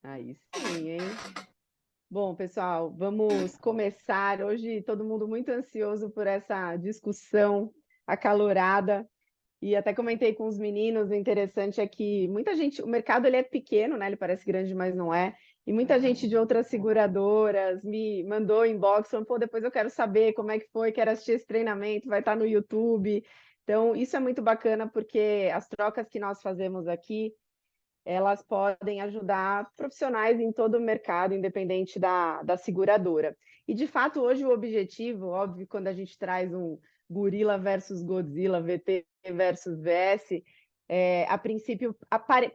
Aí sim, hein? Bom, pessoal, vamos começar. Hoje todo mundo muito ansioso por essa discussão acalorada. E até comentei com os meninos, o interessante é que muita gente, o mercado ele é pequeno, né? Ele parece grande, mas não é. E muita gente de outras seguradoras me mandou inbox, falando, pô, depois eu quero saber como é que foi, quero assistir esse treinamento, vai estar no YouTube. Então, isso é muito bacana porque as trocas que nós fazemos aqui elas podem ajudar profissionais em todo o mercado, independente da seguradora. E, de fato, hoje o objetivo, óbvio, quando a gente traz um gorila versus Godzilla, VT versus VS, a princípio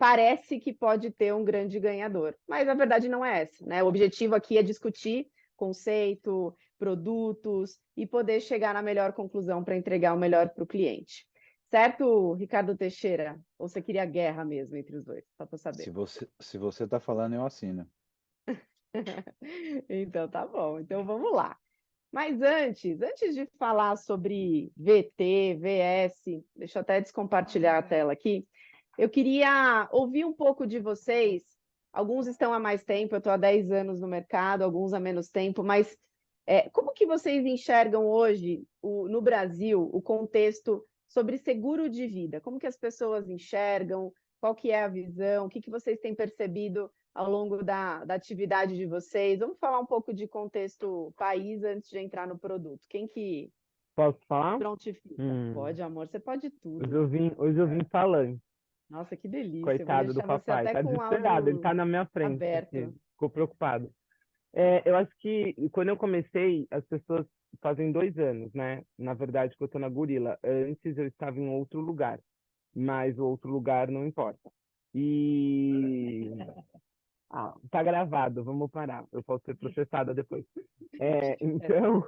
parece que pode ter um grande ganhador, mas a verdade não é essa, né? O objetivo aqui é discutir conceito, produtos e poder chegar na melhor conclusão para entregar o melhor para o cliente. Certo, Ricardo Teixeira? Ou você queria guerra mesmo entre os dois? Só para saber. Se você está falando, eu assino. Então tá bom. Então vamos lá. Mas antes de falar sobre VT, VS, deixa eu até descompartilhar a tela aqui. Eu queria ouvir um pouco de vocês. Alguns estão há mais tempo, eu estou há 10 anos no mercado, alguns há menos tempo, mas como que vocês enxergam hoje, no Brasil, o contexto sobre seguro de vida? Como que as pessoas enxergam? Qual que é a visão? O que que vocês têm percebido ao longo da atividade de vocês? Vamos falar um pouco de contexto país antes de entrar no produto. Quem que Posso falar? prontifica? Hum, Pode, amor, você pode hoje tudo. eu vim, hoje eu vim falando, Nossa, que delícia. Eu vou coitado do deixar você papai. até Tá com o desesperado, ele áudio tá na minha frente, porque aberto. ficou preocupado. Eu acho que quando eu comecei, as pessoas fazem 2 anos, né? Na verdade, que eu tô na Gorila. Antes eu estava em outro lugar, mas o outro lugar não importa. E. Ah, tá gravado, vamos parar. Eu posso ser processada depois. É. Então,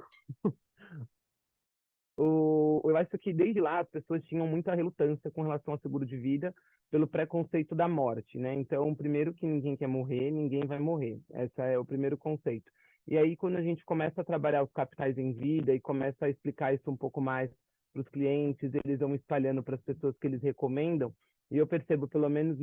eu acho que desde lá as pessoas tinham muita relutância com relação ao seguro de vida pelo preconceito da morte, né? Então, primeiro que ninguém quer morrer, ninguém vai morrer. Esse é o primeiro conceito. E aí, quando a gente começa a trabalhar os capitais em vida e começa a explicar isso um pouco mais para os clientes, eles vão espalhando para as pessoas que eles recomendam. E eu percebo, pelo menos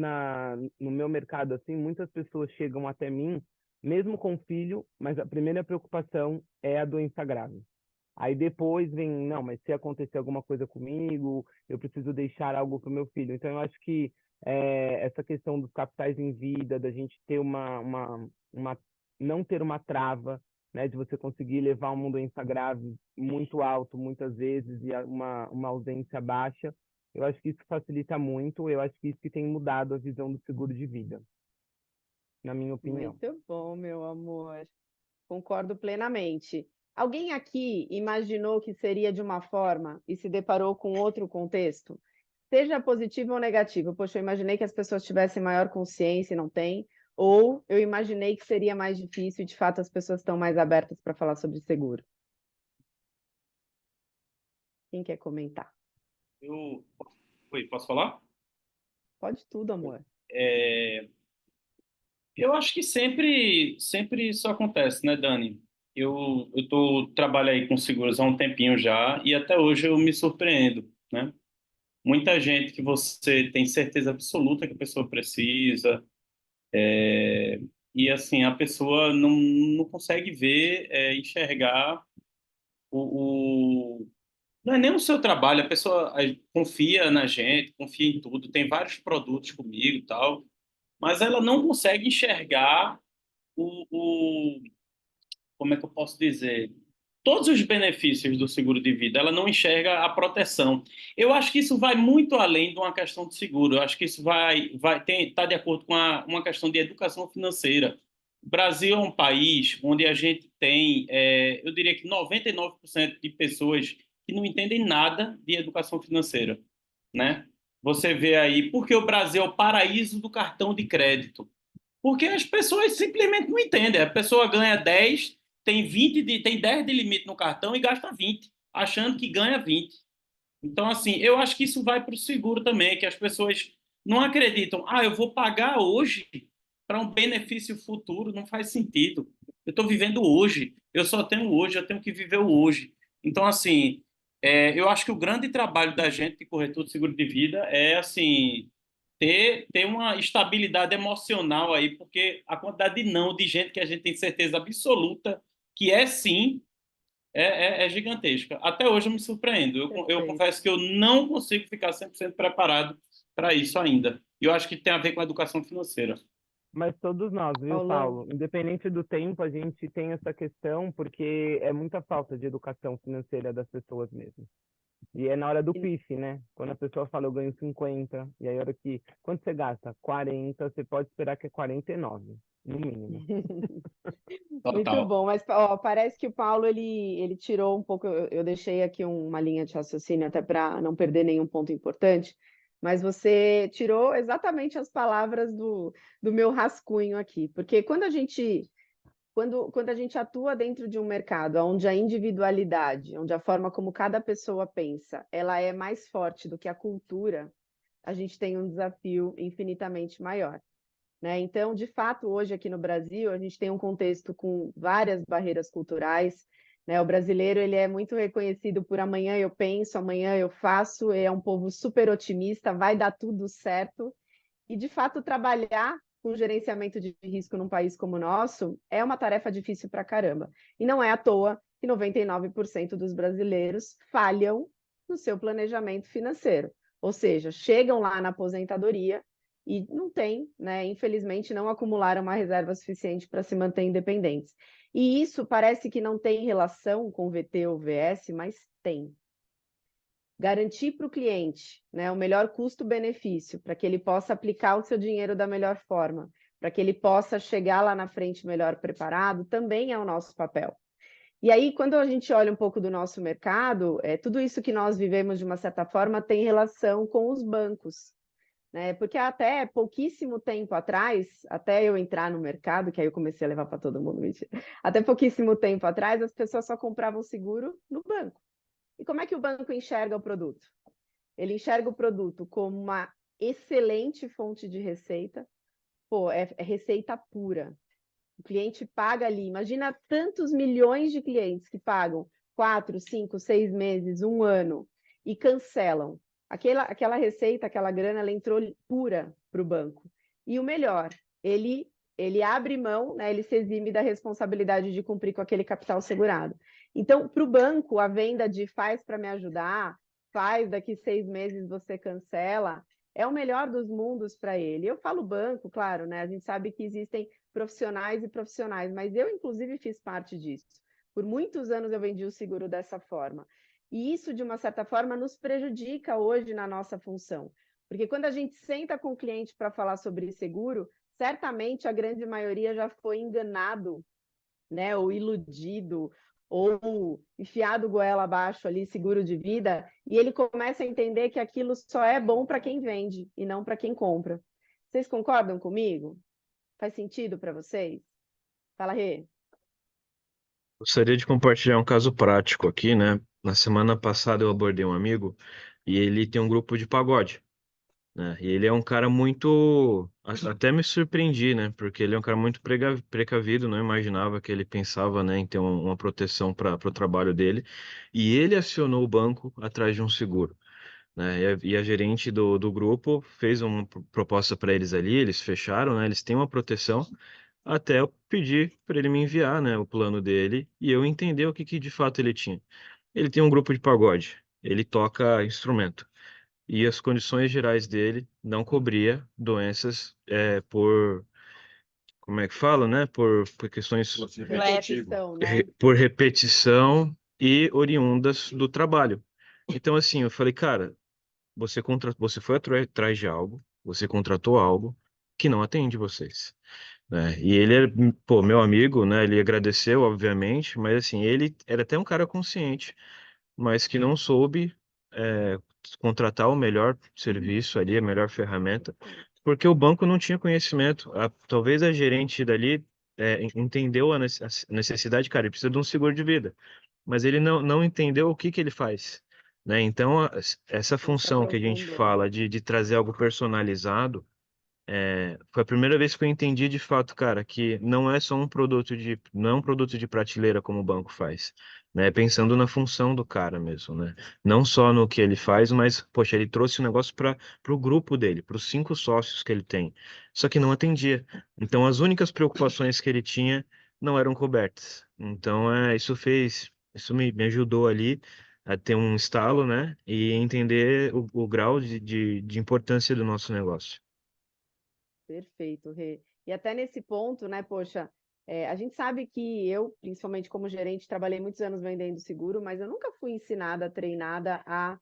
no meu mercado, assim, muitas pessoas chegam até mim, mesmo com filho, mas a primeira preocupação é a doença grave. Aí depois vem, não, mas se acontecer alguma coisa comigo, eu preciso deixar algo para o meu filho. Então, eu acho que essa questão dos capitais em vida, da gente ter não ter uma trava, né, de você conseguir levar uma doença grave muito alto, muitas vezes, e uma ausência baixa, eu acho que isso facilita muito, eu acho que isso que tem mudado a visão do seguro de vida, na minha opinião. Muito bom, meu amor. Concordo plenamente. Alguém aqui imaginou que seria de uma forma e se deparou com outro contexto? Seja positivo ou negativo. Poxa, eu imaginei que as pessoas tivessem maior consciência e não têm. Ou eu imaginei que seria mais difícil e, de fato, as pessoas estão mais abertas para falar sobre seguro. Quem quer comentar? Eu, oi, posso falar? Pode tudo, amor. É, eu acho que sempre isso acontece, né, Dani? Trabalho aí com seguros há um tempinho já e até hoje eu me surpreendo, né? Muita gente que você tem certeza absoluta que a pessoa precisa, e assim, a pessoa não consegue ver, enxergar o... Não é nem o seu trabalho, a pessoa confia na gente, confia em tudo, tem vários produtos comigo e tal, mas ela não consegue enxergar como é que eu posso dizer? Todos os benefícios do seguro de vida, ela não enxerga a proteção. Eu acho que isso vai muito além de uma questão de seguro. Eu acho que isso tá de acordo com uma questão de educação financeira. O Brasil é um país onde a gente tem, eu diria que 99% de pessoas que não entendem nada de educação financeira, né? Você vê aí, porque o Brasil é o paraíso do cartão de crédito. Porque as pessoas simplesmente não entendem. A pessoa ganha 10, tem 10 de limite no cartão e gasta 20, achando que ganha 20. Então, assim, eu acho que isso vai para o seguro também, que as pessoas não acreditam. Ah, eu vou pagar hoje para um benefício futuro, não faz sentido. Eu estou vivendo hoje, eu só tenho hoje, eu tenho que viver o hoje. Então, assim, eu acho que o grande trabalho da gente de corretor de seguro de vida é, assim, ter uma estabilidade emocional aí, porque a quantidade de não de gente que a gente tem certeza absoluta que é sim é gigantesca. Até hoje eu me surpreendo. Eu Perfeito. confesso que eu não consigo ficar 100% preparado para isso ainda. E eu acho que tem a ver com a educação financeira. Mas todos nós, viu, Paulão, Paulo? Independente do tempo, a gente tem essa questão porque é muita falta de educação financeira das pessoas mesmo. E é na hora do e- pife, né? Quando a pessoa fala, eu ganho 50, e aí a hora que... Quando você gasta 40, você pode esperar que é 49, no mínimo. muito Total. bom, mas ó, parece que o Paulo ele tirou um pouco. Eu deixei aqui uma linha de raciocínio até para não perder nenhum ponto importante, mas você tirou exatamente as palavras do meu rascunho aqui, porque quando a gente atua dentro de um mercado onde a individualidade, onde a forma como cada pessoa pensa, ela é mais forte do que a cultura, a gente tem um desafio infinitamente maior, né? Então, de fato, hoje aqui no Brasil, a gente tem um contexto com várias barreiras culturais, né? O brasileiro, ele é muito reconhecido por amanhã eu penso, amanhã eu faço, é um povo super otimista, vai dar tudo certo. E, de fato, trabalhar com gerenciamento de risco num país como o nosso é uma tarefa difícil para caramba. E não é à toa que 99% dos brasileiros falham no seu planejamento financeiro. Ou seja, chegam lá na aposentadoria e não têm, né, infelizmente, não acumularam uma reserva suficiente para se manter independentes. E isso parece que não tem relação com VT ou VS, mas tem. Garantir para o cliente, né, o melhor custo-benefício, para que ele possa aplicar o seu dinheiro da melhor forma, para que ele possa chegar lá na frente melhor preparado, também é o nosso papel. E aí, quando a gente olha um pouco do nosso mercado, tudo isso que nós vivemos, de uma certa forma, tem relação com os bancos, né? Porque até pouquíssimo tempo atrás, até eu entrar no mercado, que aí eu comecei a levar para todo mundo, mentira. Até pouquíssimo tempo atrás, as pessoas só compravam seguro no banco. E como é que o banco enxerga o produto? Ele enxerga o produto como uma excelente fonte de receita. Pô, é receita pura. O cliente paga ali. Imagina tantos milhões de clientes que pagam 4, 5, 6 meses, um ano e cancelam. Aquela receita, aquela grana, ela entrou pura para o banco. E o melhor, ele abre mão, né, ele se exime da responsabilidade de cumprir com aquele capital segurado. Então, para o banco, a venda de faz para me ajudar, faz daqui 6 meses você cancela, é o melhor dos mundos para ele. Eu falo banco, claro, né? A gente sabe que existem profissionais e profissionais, mas eu, inclusive, fiz parte disso. Por muitos anos eu vendi o seguro dessa forma. E isso, de uma certa forma, nos prejudica hoje na nossa função. Porque quando a gente senta com o cliente para falar sobre seguro, certamente a grande maioria já foi enganado, né, ou iludido, ou enfiado goela abaixo ali, seguro de vida, e ele começa a entender que aquilo só é bom para quem vende e não para quem compra. Vocês concordam comigo? Faz sentido para vocês? Fala, Rê. Gostaria de compartilhar um caso prático aqui, né? Na semana passada eu abordei um amigo e ele tem um grupo de pagode, né? E ele é um cara muito. Até me surpreendi, né? Porque ele é um cara muito precavido, não imaginava que ele pensava, né, em ter uma proteção para o trabalho dele. E ele acionou o banco atrás de um seguro, né? E a gerente do grupo fez uma proposta para eles ali, eles fecharam, né? Eles têm uma proteção. Até eu pedir para ele me enviar, né, o plano dele e eu entender o que de fato ele tinha. Ele tem um grupo de pagode, ele toca instrumento e as condições gerais dele não cobria doenças como é que fala, né, por questões Repetição, né? por repetição e oriundas do trabalho. Então, assim, eu falei, cara, você foi atrás de algo, você contratou algo que não atende vocês, né? E ele é, pô, meu amigo, né? Ele agradeceu, obviamente, mas assim, ele era até um cara consciente, mas que não soube é, contratar o melhor serviço ali, a melhor ferramenta, porque o banco não tinha conhecimento. Talvez a gerente dali entendeu a necessidade, cara, ele precisa de um seguro de vida, mas ele não entendeu o que ele faz. Né? Então, essa Não se função que a gente aprofundou. fala de trazer algo personalizado, foi a primeira vez que eu entendi de fato, cara, que não é só não é um produto de prateleira como o banco faz, né? Pensando na função do cara mesmo, né? Não só no que ele faz, mas, poxa, ele trouxe o negócio para o grupo dele, para os 5 sócios que ele tem. Só que não atendia. Então, as únicas preocupações que ele tinha não eram cobertas. Então, isso me ajudou ali a ter um estalo, né? E entender o grau de importância do nosso negócio. Perfeito, Rê. E até nesse ponto, né, poxa, a gente sabe que eu, principalmente como gerente, trabalhei muitos anos vendendo seguro, mas eu nunca fui ensinada, treinada a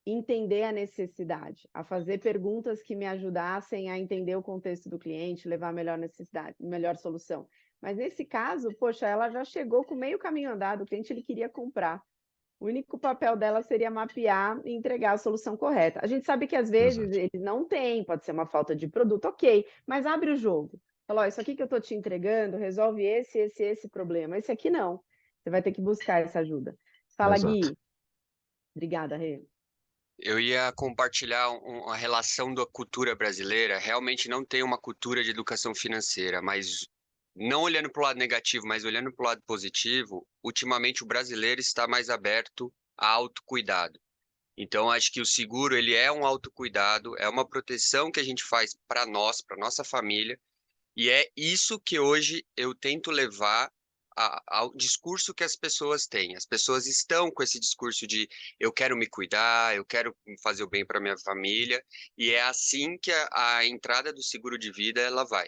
entender a necessidade, a fazer perguntas que me ajudassem a entender o contexto do cliente, levar a melhor necessidade, melhor solução. Mas nesse caso, poxa, ela já chegou com meio caminho andado, o cliente ele queria comprar. O único papel dela seria mapear e entregar a solução correta. A gente sabe que às vezes Exato. ele não tem, pode ser uma falta de produto, ok, mas abre o jogo. Fala, ó, isso aqui que eu estou te entregando resolve esse problema. Esse aqui não. Você vai ter que buscar essa ajuda. Fala, Exato. Gui. Obrigada, Rê. Eu ia compartilhar a relação da cultura brasileira. Realmente não tem uma cultura de educação financeira, mas não olhando para o lado negativo, mas olhando para o lado positivo, ultimamente o brasileiro está mais aberto a autocuidado. Então, acho que o seguro ele é um autocuidado, é uma proteção que a gente faz para nós, para nossa família, e é isso que hoje eu tento levar ao discurso que as pessoas têm. As pessoas estão com esse discurso de eu quero me cuidar, eu quero fazer o bem para minha família, e é assim que a entrada do seguro de vida ela vai.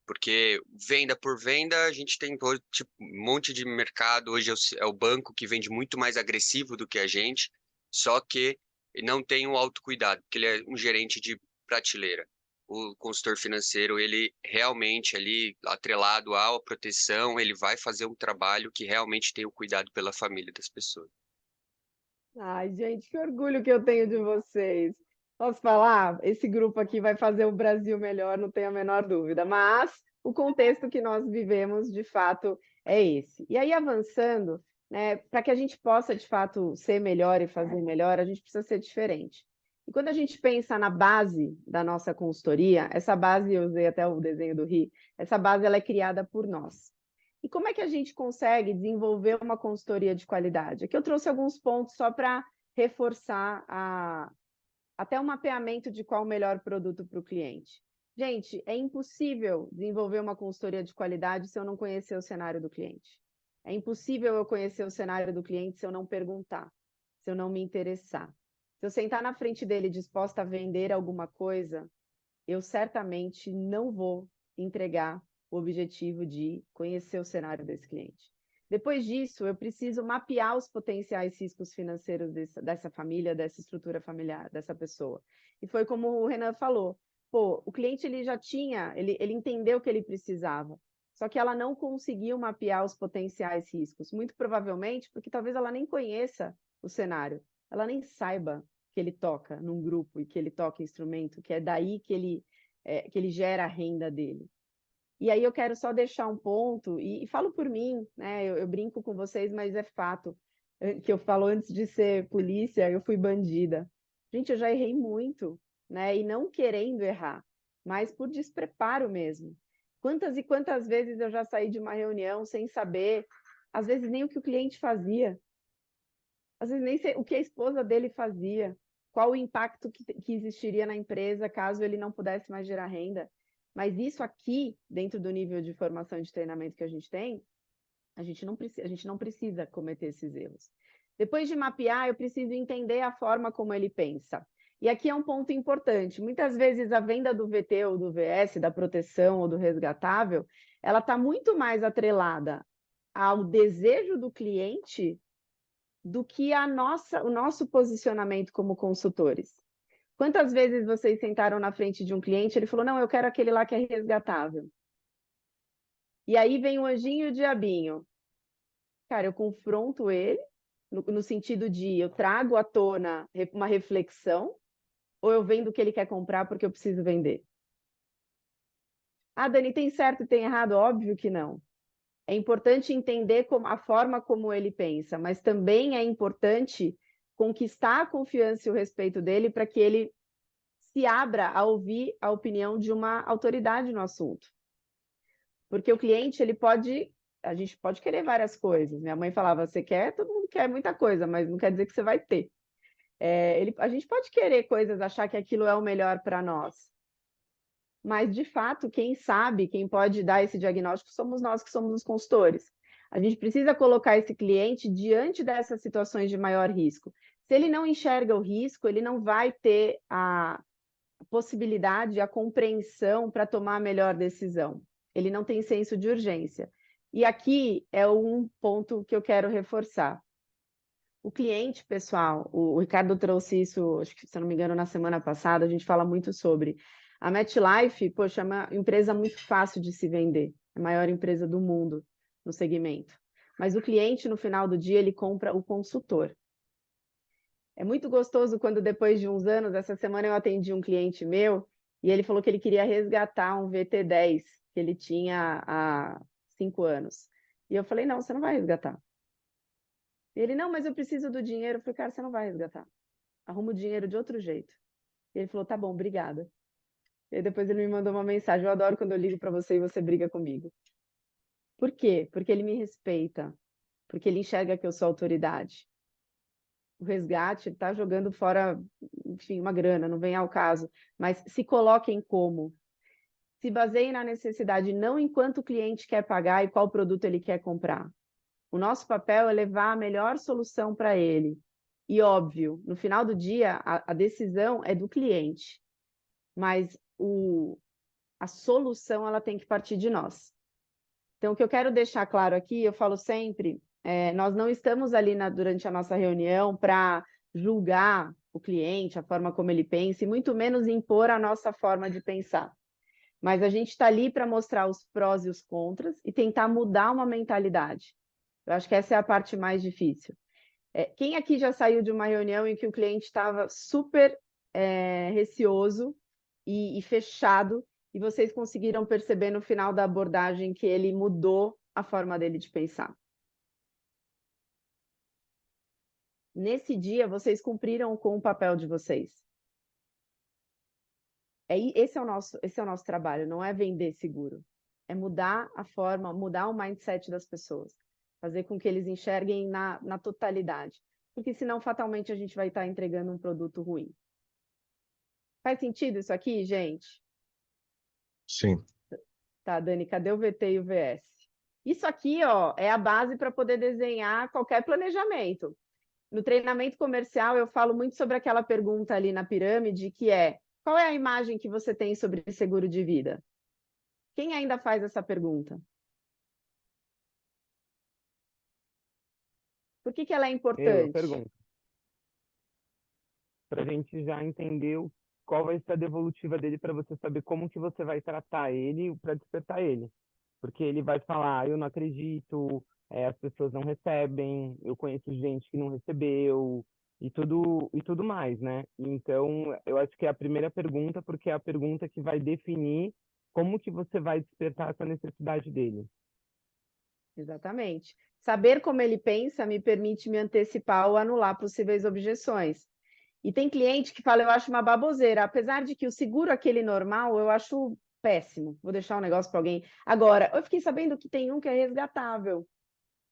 Porque venda por venda, a gente tem tipo, um monte de mercado. Hoje é o banco que vende muito mais agressivo do que a gente, só que não tem o autocuidado, porque ele é um gerente de prateleira. O consultor financeiro, ele realmente ali, atrelado à proteção, ele vai fazer um trabalho que realmente tem o cuidado pela família das pessoas. Ai, gente, que orgulho que eu tenho de vocês. Posso falar? Esse grupo aqui vai fazer o Brasil melhor, não tenho a menor dúvida. Mas o contexto que nós vivemos, de fato, é esse. E aí, avançando, né, para que a gente possa, de fato, ser melhor e fazer melhor, a gente precisa ser diferente. E quando a gente pensa na base da nossa consultoria, essa base, eu usei até o desenho do Ri, essa base ela é criada por nós. E como é que a gente consegue desenvolver uma consultoria de qualidade? Aqui eu trouxe alguns pontos só para reforçar até o mapeamento de qual o melhor produto para o cliente. Gente, é impossível desenvolver uma consultoria de qualidade se eu não conhecer o cenário do cliente. É impossível eu conhecer o cenário do cliente se eu não perguntar, se eu não me interessar. Se eu sentar na frente dele disposta a vender alguma coisa, eu certamente não vou entregar o objetivo de conhecer o cenário desse cliente. Depois disso, eu preciso mapear os potenciais riscos financeiros dessa família, dessa estrutura familiar, dessa pessoa. E foi como o Renan falou, pô, o cliente ele já tinha, ele entendeu o que ele precisava, só que ela não conseguiu mapear os potenciais riscos, muito provavelmente porque talvez ela nem conheça o cenário, ela nem saiba que ele toca num grupo e que ele toca instrumento, que é daí que ele gera a renda dele. E aí eu quero só deixar um ponto, e falo por mim, né? Eu brinco com vocês, mas é fato, que eu falo antes de ser polícia, eu fui bandida. Gente, eu já errei muito, né? E não querendo errar, mas por despreparo mesmo. Quantas e quantas vezes eu já saí de uma reunião sem saber, às vezes nem o que o cliente fazia, às vezes nem o que a esposa dele fazia, qual o impacto que existiria na empresa caso ele não pudesse mais gerar renda. Mas isso aqui, dentro do nível de formação e de treinamento que a gente tem, a gente não precisa cometer esses erros. Depois de mapear, eu preciso entender a forma como ele pensa. E aqui é um ponto importante. Muitas vezes a venda do VT ou do VS, da proteção ou do resgatável, ela está muito mais atrelada ao desejo do cliente do que o nosso posicionamento como consultores. Quantas vezes vocês sentaram na frente de um cliente, ele falou, não, eu quero aquele lá que é resgatável. E aí vem o anjinho e o diabinho. Cara, eu confronto ele, no sentido de eu trago à tona uma reflexão, ou eu vendo o que ele quer comprar porque eu preciso vender? Ah, Dani, tem certo e tem errado? Óbvio que não. É importante entender a forma como ele pensa, mas também é importante conquistar a confiança e o respeito dele para que ele se abra a ouvir a opinião de uma autoridade no assunto. Porque o cliente, a gente pode querer várias coisas. Minha mãe falava, você quer? Todo mundo quer muita coisa, mas não quer dizer que você vai ter. A gente pode querer coisas, achar que aquilo é o melhor para nós. Mas, de fato, quem sabe, quem pode dar esse diagnóstico, somos nós que somos os consultores. A gente precisa colocar esse cliente diante dessas situações de maior risco. Se ele não enxerga o risco, ele não vai ter a possibilidade, a compreensão para tomar a melhor decisão. Ele não tem senso de urgência. E aqui é um ponto que eu quero reforçar. O cliente, pessoal, o Ricardo trouxe isso, acho que, se eu não me engano, na semana passada, a gente fala muito sobre. A MetLife, poxa, é uma empresa muito fácil de se vender, a maior empresa do mundo no segmento. Mas o cliente, no final do dia, ele compra o consultor. É muito gostoso quando, depois de uns anos, essa semana eu atendi um cliente meu e ele falou que ele queria resgatar um VT10 que ele tinha há 5 anos. E eu falei, não, você não vai resgatar. E ele, não, mas eu preciso do dinheiro. Eu falei, cara, você não vai resgatar. Arruma o dinheiro de outro jeito. E ele falou, tá bom, obrigada. E depois ele me mandou uma mensagem, eu adoro quando eu ligo para você e você briga comigo. Por quê? Porque ele me respeita. Porque ele enxerga que eu sou autoridade. O resgate está jogando fora, enfim, uma grana, não vem ao caso, mas se coloquem como. Se baseiem na necessidade, não enquanto o cliente quer pagar e qual produto ele quer comprar. O nosso papel é levar a melhor solução para ele. E, óbvio, no final do dia, a decisão é do cliente, mas a solução ela tem que partir de nós. Então, o que eu quero deixar claro aqui, eu falo sempre, nós não estamos ali durante a nossa reunião para julgar o cliente, a forma como ele pensa, e muito menos impor a nossa forma de pensar. Mas a gente está ali para mostrar os prós e os contras e tentar mudar uma mentalidade. Eu acho que essa é a parte mais difícil. Quem aqui já saiu de uma reunião em que o cliente estava super receoso e fechado, e vocês conseguiram perceber no final da abordagem que ele mudou a forma dele de pensar? Nesse dia, vocês cumpriram com o papel de vocês. Esse é o nosso trabalho, não é vender seguro. É mudar a forma, mudar o mindset das pessoas. Fazer com que eles enxerguem na totalidade. Porque senão, fatalmente, a gente vai estar entregando um produto ruim. Faz sentido isso aqui, gente? Sim. Tá, Dani, cadê o VT e o VS? Isso aqui, ó, é a base para poder desenhar qualquer planejamento. No treinamento comercial, eu falo muito sobre aquela pergunta ali na pirâmide, que é: qual é a imagem que você tem sobre seguro de vida? Quem ainda faz essa pergunta? Por que ela é Eu importante? pergunto. Para a gente já entender qual vai ser a devolutiva dele para você saber como que você vai tratar ele para despertar ele. Porque ele vai falar, eu não acredito, as pessoas não recebem, eu conheço gente que não recebeu, e tudo mais, né? Então, eu acho que é a primeira pergunta, porque é a pergunta que vai definir como que você vai despertar essa necessidade dele. Exatamente. Saber como ele pensa me permite me antecipar ou anular possíveis objeções. E tem cliente que fala, eu acho uma baboseira, apesar de que o seguro aquele normal eu acho péssimo. Vou deixar um negócio para alguém. Agora, eu fiquei sabendo que tem um que é resgatável.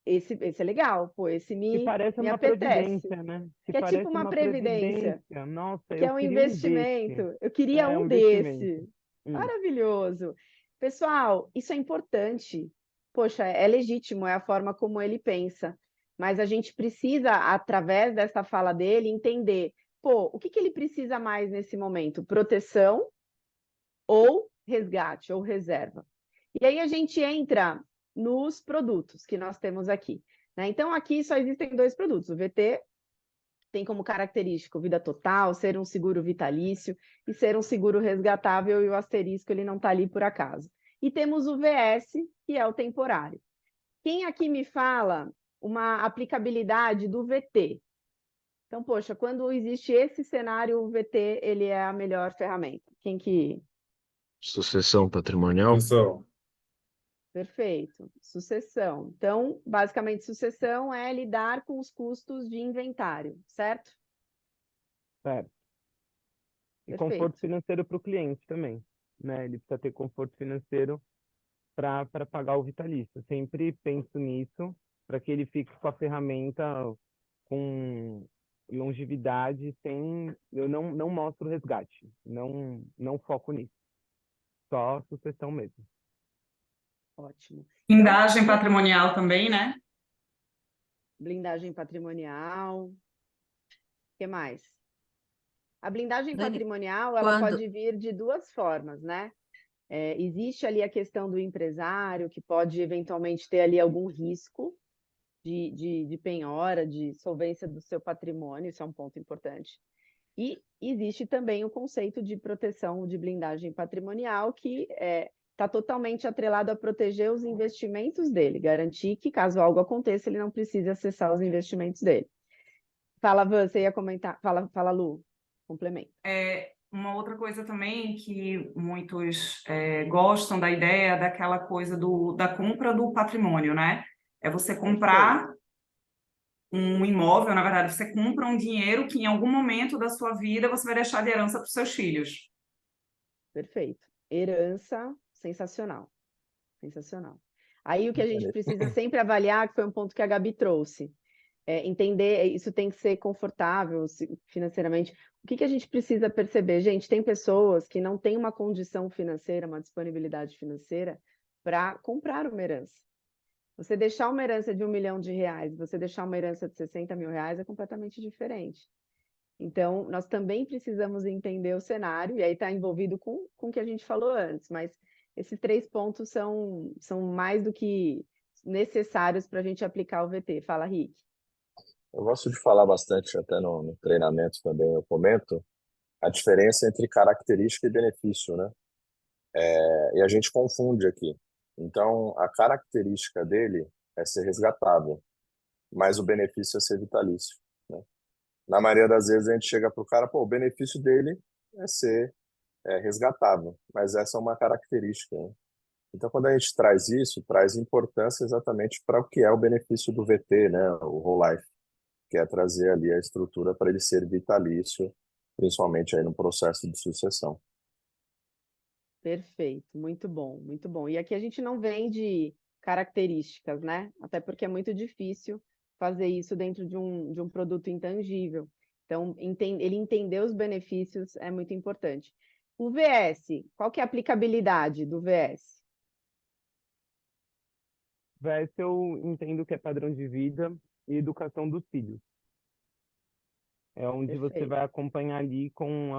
Esse é legal, pô, esse Que parece me uma apetece. previdência, né? Que Que é tipo parece uma uma previdência, previdência. Nossa, que eu é um queria um desse. investimento. Eu queria É um um investimento. desse. Maravilhoso. Pessoal, isso é importante. Poxa, é legítimo, é a forma como ele pensa. Mas a gente precisa, através dessa fala dele, entender, pô, o que ele precisa mais nesse momento? Proteção ou resgate ou reserva? E aí a gente entra nos produtos que nós temos aqui, né? Então, aqui só existem 2 produtos. O VT tem como característica vida total, ser um seguro vitalício e ser um seguro resgatável, e o asterisco ele não está ali por acaso. E temos o VS, que é o temporário. Quem aqui me fala uma aplicabilidade do VT? Então, poxa, quando existe esse cenário, o VT ele é a melhor ferramenta. Quem que... Sucessão patrimonial? Perfeito. Sucessão. Então, basicamente, sucessão é lidar com os custos de inventário, certo? Certo. E conforto Perfeito. financeiro para o cliente também, né? Ele precisa ter conforto financeiro para pagar o vitalício. Eu sempre penso nisso para que ele fique com a ferramenta com longevidade sem... Eu não mostro resgate, não foco nisso. Só sucessão mesmo. Ótimo. Blindagem patrimonial também, né? Blindagem patrimonial. O que mais? A blindagem Dani, patrimonial, ela quando- pode vir de duas formas, né? Existe ali a questão do empresário, que pode eventualmente ter ali algum risco de penhora, de solvência do seu patrimônio, isso é um ponto importante. E existe também o conceito de proteção de blindagem patrimonial, que está totalmente atrelado a proteger os investimentos dele, garantir que, caso algo aconteça, ele não precise acessar os investimentos dele. Fala, Van, você ia comentar. Fala, Lu, complemento. Uma outra coisa também que muitos gostam da ideia daquela coisa da compra do patrimônio, né? É você comprar um imóvel, na verdade, você compra um dinheiro que em algum momento da sua vida você vai deixar de herança para os seus filhos. Perfeito. Herança, sensacional. Sensacional. Aí o que a gente precisa sempre avaliar, que foi um ponto que a Gabi trouxe, entender, isso tem que ser confortável financeiramente. O que a gente precisa perceber? Gente, tem pessoas que não têm uma condição financeira, uma disponibilidade financeira para comprar uma herança. Você deixar uma herança de R$1 milhão, você deixar uma herança de R$60 mil é completamente diferente. Então, nós também precisamos entender o cenário, e aí está envolvido com o que a gente falou antes, mas esses 3 pontos são mais do que necessários para a gente aplicar o VT. Fala, Rick. Eu gosto de falar bastante, até no treinamento também eu comento, a diferença entre característica e benefício, né? E a gente confunde aqui. Então, a característica dele é ser resgatável, mas o benefício é ser vitalício, né? Na maioria das vezes a gente chega para o cara, o benefício dele é ser resgatável, mas essa é uma característica, né? Então, quando a gente traz isso, traz importância exatamente para o que é o benefício do VT, né? O Whole Life, que é trazer ali a estrutura para ele ser vitalício, principalmente aí no processo de sucessão. Perfeito, muito bom, muito bom. E aqui a gente não vende características, né? Até porque é muito difícil fazer isso dentro de um produto intangível. Então, ele entender os benefícios é muito importante. O VS, qual que é a aplicabilidade do VS? VS eu entendo que é padrão de vida e educação dos filhos. É onde você Perfeito. vai acompanhar ali com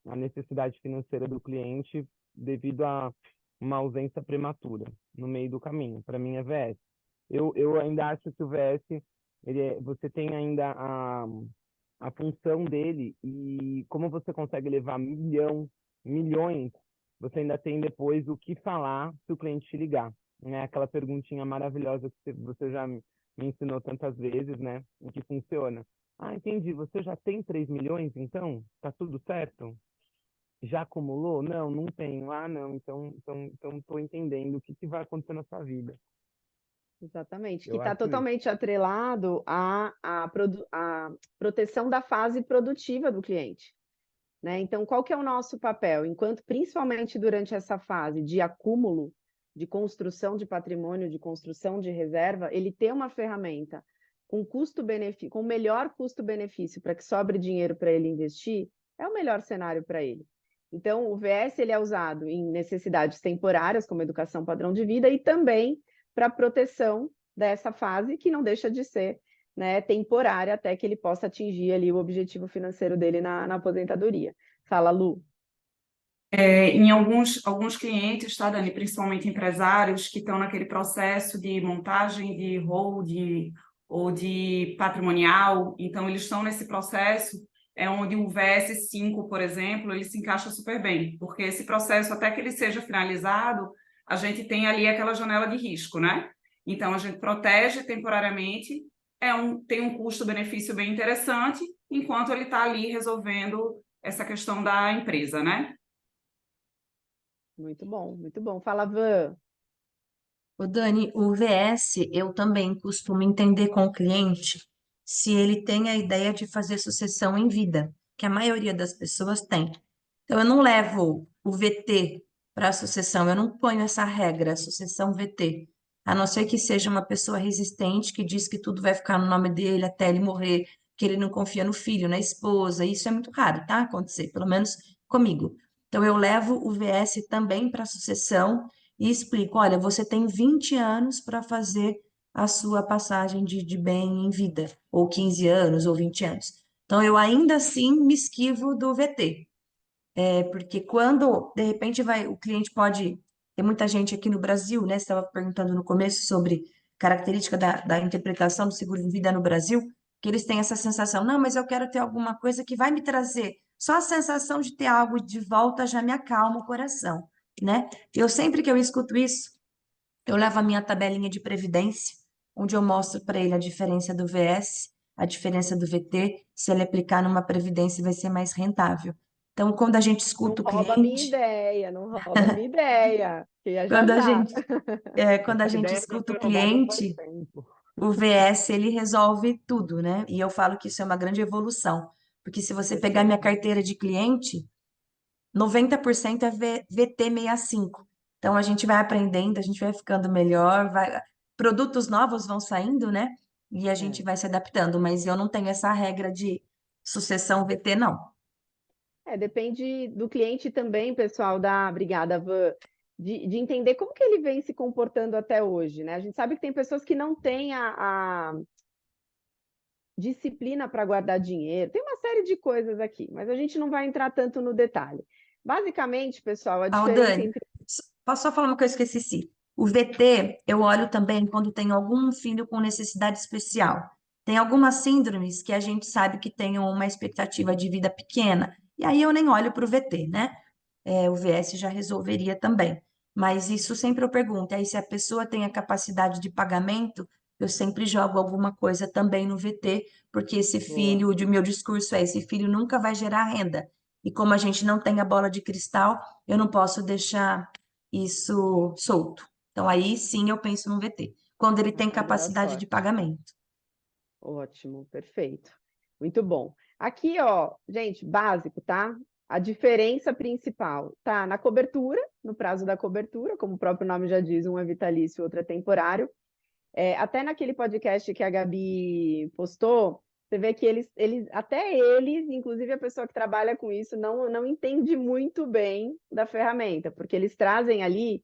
a necessidade financeira do cliente devido a uma ausência prematura no meio do caminho. Para mim é VS. Eu ainda acho que o VS, você tem ainda a função dele, e como você consegue levar milhões, você ainda tem depois o que falar se o cliente te ligar, né? Aquela perguntinha maravilhosa que você já me ensinou tantas vezes, né? E que funciona. Ah, entendi. Você já tem 3 milhões, então? Tá tudo certo? Já acumulou? Não tenho. Ah, não. Então estou entendendo o que vai acontecer na sua vida. Exatamente, que Eu está acho isso. totalmente atrelado à proteção da fase produtiva do cliente, né? Então, qual que é o nosso papel? Enquanto, principalmente durante essa fase de acúmulo, de construção de patrimônio, de construção de reserva, ele ter uma ferramenta com custo-benefício, com melhor custo-benefício para que sobre dinheiro para ele investir, é o melhor cenário para ele. Então, o VS ele é usado em necessidades temporárias, como educação padrão de vida, e também para proteção dessa fase, que não deixa de ser, né, temporária, até que ele possa atingir ali o objetivo financeiro dele na aposentadoria. Fala, Lu. Em alguns clientes, tá, Dani? Principalmente empresários que estão naquele processo de montagem de hold ou de patrimonial, então eles estão nesse processo, onde o VS5, por exemplo, ele se encaixa super bem, porque esse processo, até que ele seja finalizado, a gente tem ali aquela janela de risco, né? Então, a gente protege temporariamente, tem um custo-benefício bem interessante, enquanto ele está ali resolvendo essa questão da empresa, né? Muito bom, muito bom. Fala, Van. Ô Dani, o VS eu também costumo entender com o cliente se ele tem a ideia de fazer sucessão em vida, que a maioria das pessoas tem. Então, eu não levo o VT para a sucessão, eu não ponho essa regra, sucessão VT, a não ser que seja uma pessoa resistente que diz que tudo vai ficar no nome dele até ele morrer, que ele não confia no filho, na esposa, isso é muito raro, tá? Acontecer, pelo menos comigo. Então, eu levo o VS também para a sucessão e explico, olha, você tem 20 anos para fazer a sua passagem de bem em vida, ou 15 anos, ou 20 anos. Então, eu ainda assim me esquivo do VT. Porque quando, de repente, o cliente pode. Tem muita gente aqui no Brasil, né? Você estava perguntando no começo sobre característica da interpretação do seguro de vida no Brasil, que eles têm essa sensação, não, mas eu quero ter alguma coisa que vai me trazer. Só a sensação de ter algo de volta já me acalma o coração, né? Eu sempre que eu escuto isso, eu levo a minha tabelinha de previdência, onde eu mostro para ele a diferença do VS, a diferença do VT, se ele aplicar numa previdência vai ser mais rentável. Então, quando a gente Não escuta o rouba a minha cliente, ideia, não rouba a minha ideia, que é já quando a já. gente, quando a Essa gente ideia já escuta foi o roubada faz cliente, tempo. o VS ele resolve tudo, né? E eu falo que isso é uma grande evolução, porque se você pegar minha Perfeito. carteira de cliente, 90% é VT65. Então a gente vai aprendendo, a gente vai ficando melhor, produtos novos vão saindo, né? E a gente É. vai se adaptando, mas eu não tenho essa regra de sucessão VT, não. Depende do cliente também, pessoal, obrigada, Van, de entender como que ele vem se comportando até hoje, né? A gente sabe que tem pessoas que não têm a disciplina para guardar dinheiro, tem uma série de coisas aqui, mas a gente não vai entrar tanto no detalhe. Basicamente, pessoal, a diferença Dani, entre. posso só falar uma coisa que eu esqueci? O VT, eu olho também quando tem algum filho com necessidade especial. Tem algumas síndromes que a gente sabe que tem uma expectativa de vida pequena, e aí eu nem olho para o VT, né? O VS já resolveria também. Mas isso sempre eu pergunto, aí se a pessoa tem a capacidade de pagamento, eu sempre jogo alguma coisa também no VT, porque esse Boa. filho, o meu discurso é, esse filho nunca vai gerar renda. E como a gente não tem a bola de cristal, eu não posso deixar isso solto. Então aí sim eu penso no VT, quando ele tem A carta da capacidade de sorte. pagamento. Ótimo, perfeito. Muito bom. Aqui, ó, gente, básico, tá? A diferença principal tá na cobertura, no prazo da cobertura, como o próprio nome já diz, um é vitalício, outro é temporário. Até naquele podcast que a Gabi postou, você vê que até eles, inclusive a pessoa que trabalha com isso, não entende muito bem da ferramenta, porque eles trazem ali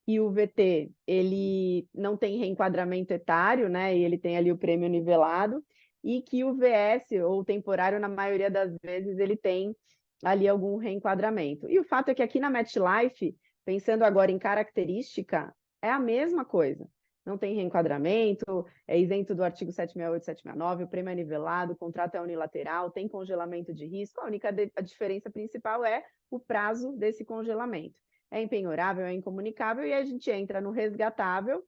que o VT ele não tem reenquadramento etário, né? E ele tem ali o prêmio nivelado, e que o VS, ou temporário, na maioria das vezes, ele tem ali algum reenquadramento. E o fato é que aqui na MetLife, pensando agora em característica, é a mesma coisa. Não tem reenquadramento, é isento do artigo 768 e 769, o prêmio é nivelado, o contrato é unilateral, tem congelamento de risco, a diferença principal é o prazo desse congelamento. É impenhorável, é incomunicável, e a gente entra no resgatável,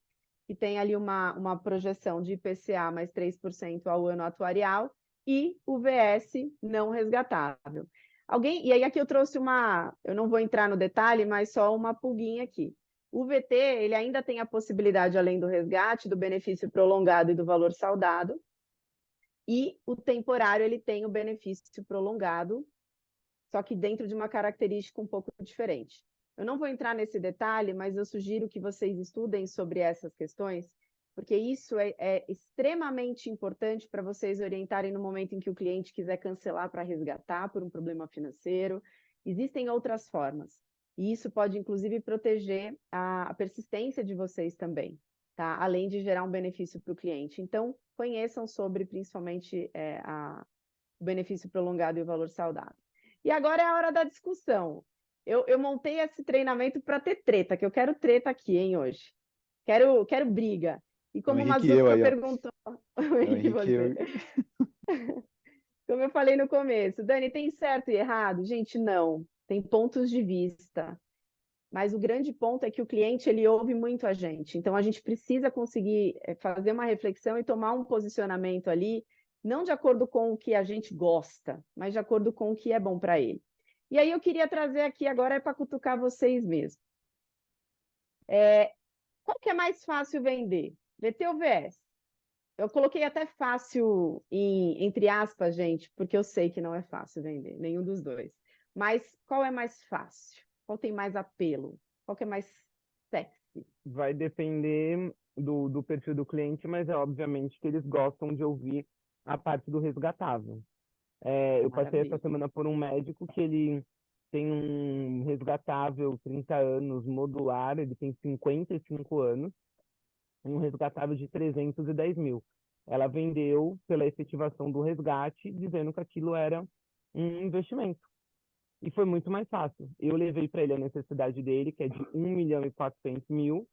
que tem ali uma projeção de IPCA mais 3% ao ano atuarial, e o VS não resgatável. E aí aqui eu trouxe eu não vou entrar no detalhe, mas só uma pulguinha aqui. O VT, ele ainda tem a possibilidade, além do resgate, do benefício prolongado e do valor saudado, e o temporário, ele tem o benefício prolongado, só que dentro de uma característica um pouco diferente. Eu não vou entrar nesse detalhe, mas eu sugiro que vocês estudem sobre essas questões, porque isso é extremamente importante para vocês orientarem no momento em que o cliente quiser cancelar para resgatar por um problema financeiro. Existem outras formas, e isso pode, inclusive, proteger a persistência de vocês também, tá? Além de gerar um benefício para o cliente. Então, conheçam sobre, principalmente, o benefício prolongado e o valor saudável. E agora é a hora da discussão. Eu montei esse treinamento para ter treta, que eu quero treta aqui, hein, hoje. Quero briga. E como o Henrique e eu Mazuca aí, ó. perguntou, É o Henrique e eu. como eu falei no começo, Dani, tem certo e errado? Gente, não. Tem pontos de vista. Mas o grande ponto é que o cliente, ele ouve muito a gente. Então, a gente precisa conseguir fazer uma reflexão e tomar um posicionamento ali, não de acordo com o que a gente gosta, mas de acordo com o que é bom para ele. E aí eu queria trazer aqui agora para cutucar vocês mesmo. Qual que é mais fácil vender? VT ou VS? Eu coloquei até fácil entre aspas, gente, porque eu sei que não é fácil vender, nenhum dos dois. Mas qual é mais fácil? Qual tem mais apelo? Qual que é mais sexy? Vai depender do perfil do cliente, mas é obviamente que eles gostam de ouvir a parte do resgatável. Eu passei essa Maravilha. semana por um médico que ele tem um resgatável 30 anos modular, ele tem 55 anos, um resgatável de 310 mil. Ela vendeu pela efetivação do resgate, dizendo que aquilo era um investimento. E foi muito mais fácil. Eu levei para ele a necessidade dele, que é de 1.400.000,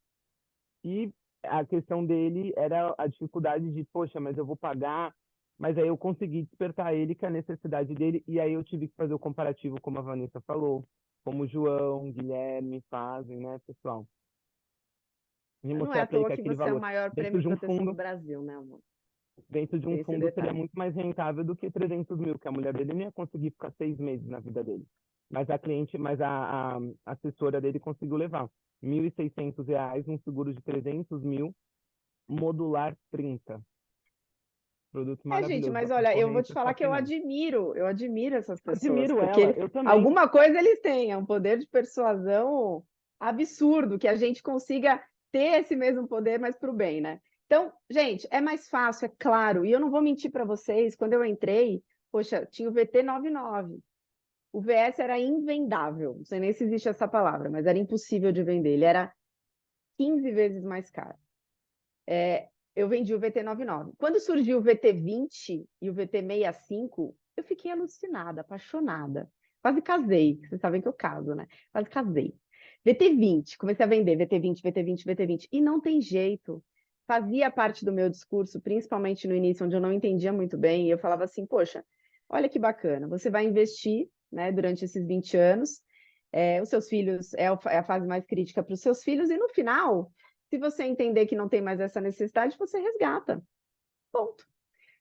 e a questão dele era a dificuldade de, poxa, mas eu vou pagar. Mas aí eu consegui despertar ele, que é a necessidade dele, e aí eu tive que fazer o comparativo, como a Vanessa falou, como o João, Guilherme fazem, né, pessoal? E Não é mostrar à para ele toa que que aquele você é o valor maior dentro prêmio de de um proteção do fundo, Brasil, né, amor? dentro de Tem um esse fundo seria detalhe. muito mais rentável do que 300 mil, que a mulher dele não ia conseguir ficar 6 meses na vida dele. Mas a assessora dele conseguiu levar R$ 1.600, um seguro de 300 mil, modular 30. Produto Gente, maravilhoso da mas olha, eu vou te concorrência, falar só que que não. eu admiro essas pessoas, Admiro porque ela, eu também. alguma coisa eles têm, é um poder de persuasão absurdo, que a gente consiga ter esse mesmo poder, mas para o bem, né? Então, gente, é mais fácil, é claro, e eu não vou mentir para vocês, quando eu entrei, poxa, tinha o VT 99, o VS era invendável, não sei nem se existe essa palavra, mas era impossível de vender, ele era 15 vezes mais caro. Eu vendi o VT99. Quando surgiu o VT20 e o VT65, eu fiquei alucinada, apaixonada. Quase casei. Vocês sabem que eu caso, né? Quase casei. VT20, comecei a vender VT20, VT20, VT20. E não tem jeito. Fazia parte do meu discurso, principalmente no início, onde eu não entendia muito bem. E eu falava assim, poxa, olha que bacana. Você vai investir, né, durante esses 20 anos. Os seus filhos, é a fase mais crítica para os seus filhos. E no final, se você entender que não tem mais essa necessidade, você resgata. Ponto.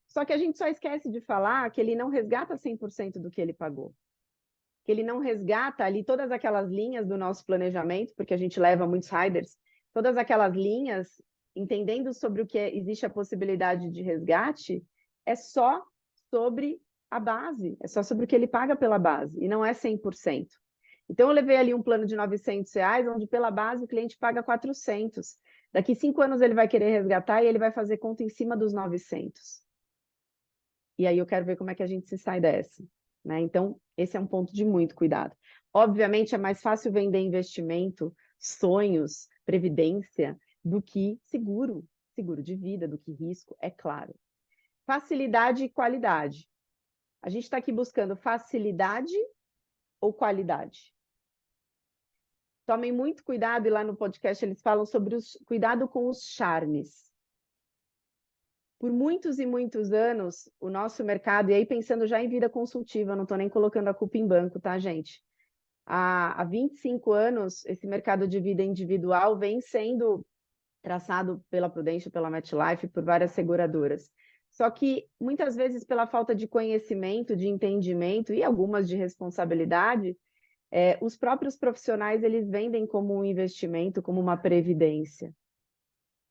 Só que a gente só esquece de falar que ele não resgata 100% do que ele pagou. Que ele não resgata ali todas aquelas linhas do nosso planejamento, porque a gente leva muitos riders, todas aquelas linhas, entendendo sobre o que existe a possibilidade de resgate, é só sobre a base, é só sobre o que ele paga pela base, e não é 100%. Então, eu levei ali um plano de R$900, onde pela base o cliente paga 400. Daqui 5 anos ele vai querer resgatar e ele vai fazer conta em cima dos 900. E aí eu quero ver como é que a gente se sai dessa, né? Então, esse é um ponto de muito cuidado. Obviamente, é mais fácil vender investimento, sonhos, previdência, do que seguro de vida, do que risco, é claro. Facilidade e qualidade. A gente está aqui buscando facilidade ou qualidade? Tomem muito cuidado, e lá no podcast eles falam sobre o cuidado com os charmes. Por muitos e muitos anos, o nosso mercado, e aí pensando já em vida consultiva, não estou nem colocando a culpa em banco, tá, gente? Há 25 anos, esse mercado de vida individual vem sendo traçado pela Prudential, pela MetLife, por várias seguradoras. Só que, muitas vezes, pela falta de conhecimento, de entendimento e algumas de responsabilidade, os próprios profissionais, eles vendem como um investimento, como uma previdência.